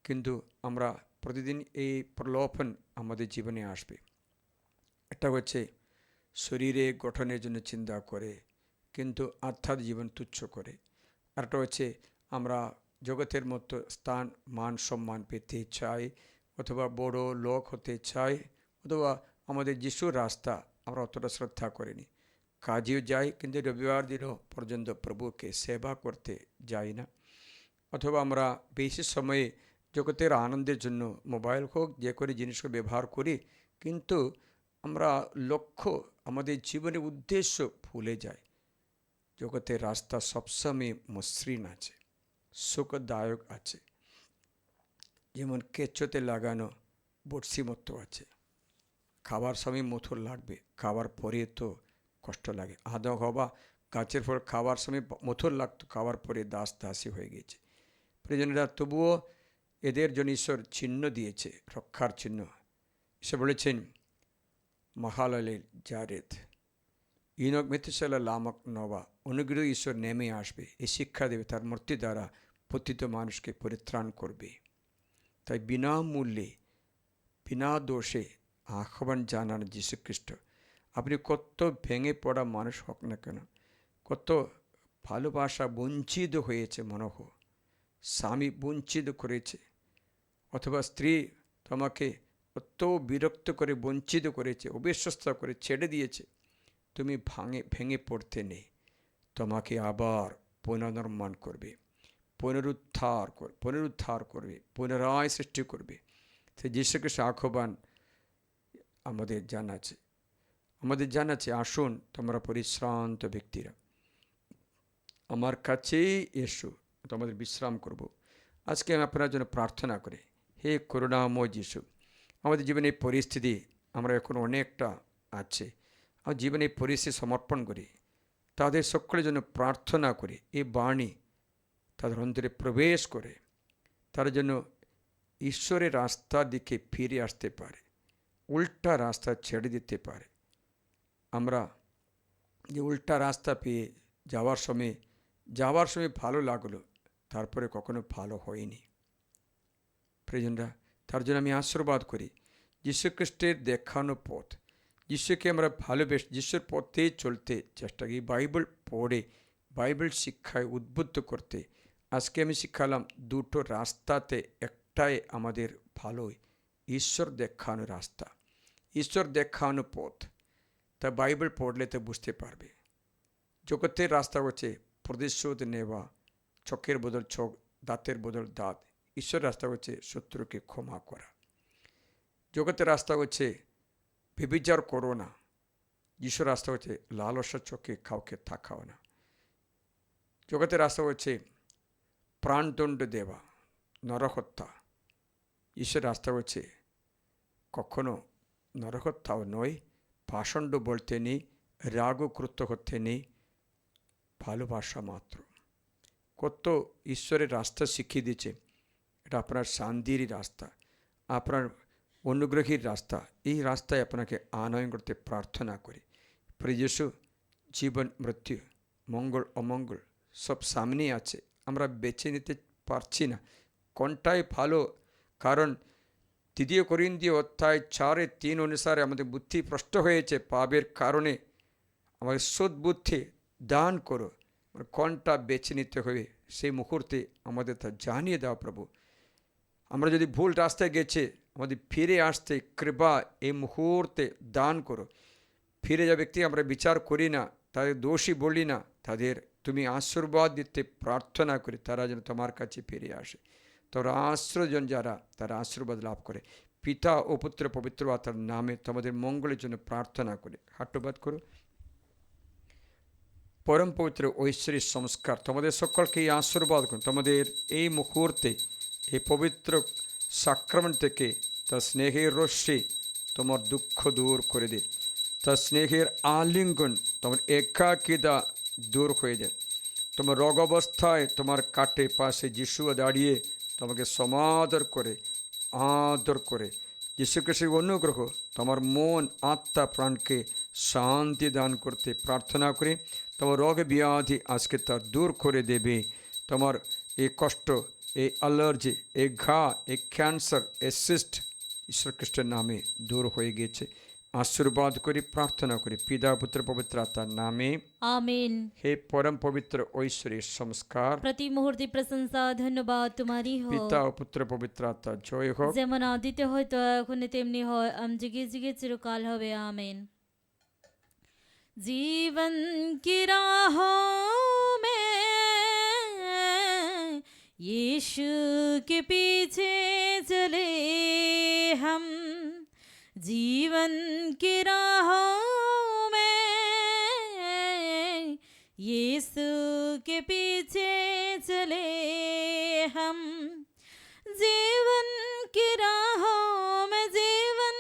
S2: কিন্তু আমরা প্রতিদিন এই প্রলোভন আমাদের জীবনে আসবে। এটা হচ্ছে শরীরে গঠনের জন্য চিন্তা করে, কিন্তু আধ্যাত্মিক জীবন তুচ্ছ করে। আরেকটা হচ্ছে আমরা জগতের মতো স্থান মান সম্মান পেতে চাই, অথবা বড় লোক হতে চাই, অথবা আমাদের যিশুর রাস্তা আমরা অতটা শ্রদ্ধা করিনি। কাজেও যাই, কিন্তু রবিবার দিনও পর্যন্ত প্রভুকে সেবা করতে যাই না। অথবা আমরা বেশি সময়ে জগতের আনন্দের জন্য মোবাইল হোক যে করে জিনিসকে ব্যবহার করি, কিন্তু আমরা লক্ষ্য আমাদের জীবনের উদ্দেশ্য ভুলে যাই। জগতের রাস্তা সবসময় মসৃণ আছে, সুখদায়ক আছে। যেমন কেঁচোতে লাগানো বড়শি মতো আছে। খাবার সময় মধুর লাগবে, খাবার পরে তো কষ্ট লাগে। আদা হবা গাছের ফল খাবার সময় মধুর লাগতো, খাবার পরে দাস দাসী হয়ে গেছে। প্রিয়জনেরা, তবুও এদের জন্য ঈশ্বর চিহ্ন দিয়েছে, রক্ষার চিহ্ন। ঈশ্বর বলেছেন মহালালের জারেদ ইনক মেথুসালা লামক নবা, অনুগ্রহ ঈশ্বর নেমে আসবে, এই শিক্ষা দেবে, তার মূর্তি দ্বারা পতিত মানুষকে পরিত্রাণ করবে। তাই বিনামূল্যে বিনা দোষে আহ্বান জানান যীশুখ্রিস্ট। আপনি কত ভেঙে পড়া মানুষ হোক না কেন, কত ভালোবাসা বঞ্চিত হয়েছে মনে হোক, স্বামী বঞ্চিত করেছে, অথবা স্ত্রী তোমাকে কত বিরক্ত করে বঞ্চিত করেছে, অবিশ্বস্ত করে ছেড়ে দিয়েছে, তুমি ভেঙে পড়তে নেই। তোমাকে আবার পুনর্নির্মাণ করবে, পুনরুদ্ধার করবে, পুনরায় সৃষ্টি করবে। সে যীশুখ্রিস্ট আহ্বান আমাদের জানাচ্ছে, আসুন তোমরা পরিশ্রান্ত ব্যক্তিরা, আমার কাছেই এসো, তোমাদের বিশ্রাম করব। আজকে আমি আপনার জন্য প্রার্থনা করি, হে করুণাময় যিশু, আমাদের জীবনে এই পরিস্থিতি আমরা এখন অনেকটা আছে, আমার জীবনে এই পরিস্থিতি সমর্পণ করি, তাদের সকলের জন্য প্রার্থনা করি এই বাণী তাদের অন্তরে প্রবেশ করে তার জন্য ঈশ্বরের রাস্তার দিকে ফিরে আসতে পারে, উল্টা রাস্তা ছেড়ে দিতে পারে। আমরা যে উল্টা রাস্তা পেয়ে যাওয়ার সময় ভালো লাগলো, তারপরে কখনো ভালো হয়নি। প্রিয়জনরা, তার জন্য আমি আশীর্বাদ করি যীশুখ্রিস্টের দেখানো পথ, যিশুকে আমরা ভালোবেসে যিশুর পথেই চলতে চেষ্টা করি, বাইবেল পড়ে বাইবেল শিক্ষায় উদ্বুদ্ধ করতে। আজকে আমি শিখালাম দুটো রাস্তাতে একটাই আমাদের ভালোই, ঈশ্বর দেখানো রাস্তা, ঈশ্বর দেখানো পথ। তা বাইবেল পড়লে তো বুঝতে পারবে। জগতের রাস্তা হচ্ছে প্রতিশোধ নেওয়া, চোখের বদল চোখ, দাঁতের বদল দাঁত। ঈশ্বর রাস্তা হচ্ছে শত্রুকে ক্ষমা করা। জগতের রাস্তা হচ্ছে ব্যভিচার করো না, ঈশ্বর রাস্তা হচ্ছে লালসা চোখে কাউকে থাকাও না। জগতের রাস্তা হচ্ছে প্রাণদণ্ড দেওয়া, নরহত্যা। ঈশ্বর রাস্তা হচ্ছে কখনো নরহত্যাও নয়, পাষণ্ড বলতে নেই, রাগ ক্রুদ্ধ করতে নেই, ভালোবাসা মাত্র। কত ঈশ্বরের রাস্তা শিখিয়ে দিয়েছে। এটা আপনার শান্তির রাস্তা, আপনার অনুগ্রহীর রাস্তা। এই রাস্তায় আপনাকে আনয়ন করতে প্রার্থনা করি। প্রিয় যিশু, জীবন মৃত্যু, মঙ্গল অমঙ্গল সব সামনেই আছে, আমরা বেছে নিতে পারছি না কোনটাই ভালো। কারণ 2 করিন্থীয় অধ্যায় 4:3 অনুসারে আমাদের বুদ্ধি ভ্রষ্ট হয়েছে পাপের কারণে। আমাদের সদ্বুদ্ধি দান করো, কোনটা বেছে নিতে হবে সেই মুহূর্তে আমাদের তা জানিয়ে দাও প্রভু। আমরা যদি ভুল রাস্তায় গেছে, আমাদের ফিরে আসতে কৃপা এই মুহূর্তে দান করো। ফিরে যা ব্যক্তি আমরা বিচার করি না, তাদের দোষী বলি না, তাদের তুমি আশীর্বাদ দিতে প্রার্থনা করি, তারা যেন তোমার কাছে ফিরে আসে। তোর আশ্রয়জন যারা, তারা আশীর্বাদ লাভ করে। পিতা ও পুত্র পবিত্র আত্মার নামে তোমাদের মঙ্গলের জন্য প্রার্থনা করে হাট্টবাদ করো। পরম পবিত্র ঐশ্বরিক সংস্কার তোমাদের সকলকে এই আশীর্বাদ করুন। তোমাদের এই মুহূর্তে এই পবিত্র সাক্রামেন্ট থেকে তার স্নেহের রশ্মি তোমার দুঃখ দূর করে দে, তার স্নেহের আলিঙ্গন তোমার একাকিতা দূর হয়ে যায়। তোমার রোগ অবস্থায় তোমার কাটে পাশে যিশু দাঁড়িয়ে তোমাকে সমাদর করে আদর করে যিশু খ্রিস্টের অনুগ্রহ তোমার মন আত্মা প্রাণকে শান্তি দান করতে প্রার্থনা করে তোমার রোগ ব্যাধি আজকে তা দূর করে দেবে। তোমার এই কষ্ট, এই অ্যালার্জি, এই ঘা, এই ক্যান্সার, এই সিস্ট ঈশ্বর খ্রিস্টের নামে দূর হয়ে গেছে। আশীর্বাদ করি, প্রার্থনা করি পিতা পুত্র পবিত্র আত্মার নামে,
S1: आमीन।
S2: हे परम पवित्र ঐশ্বরিক সংস্কার
S1: प्रति मुहूर्ते प्रशंसा धन्यवाद तुम्हारी हो।
S2: পিতা ও পুত্র পবিত্র আত্মা জয় হোক।
S1: যেমন আদিতে হয়তো এখন তেমনি হয়, যুগে যুগে চিরকাল হবে। आमीन। जीवन की राहों में यीशु के पीछे चले हम, जीवन की राहों में यीशु के पीछे चले हम, जीवन की राहों में, जीवन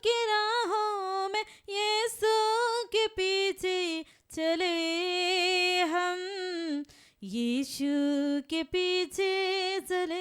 S1: की राहों में यीशु के पीछे चले हम, यीशु के पीछे चले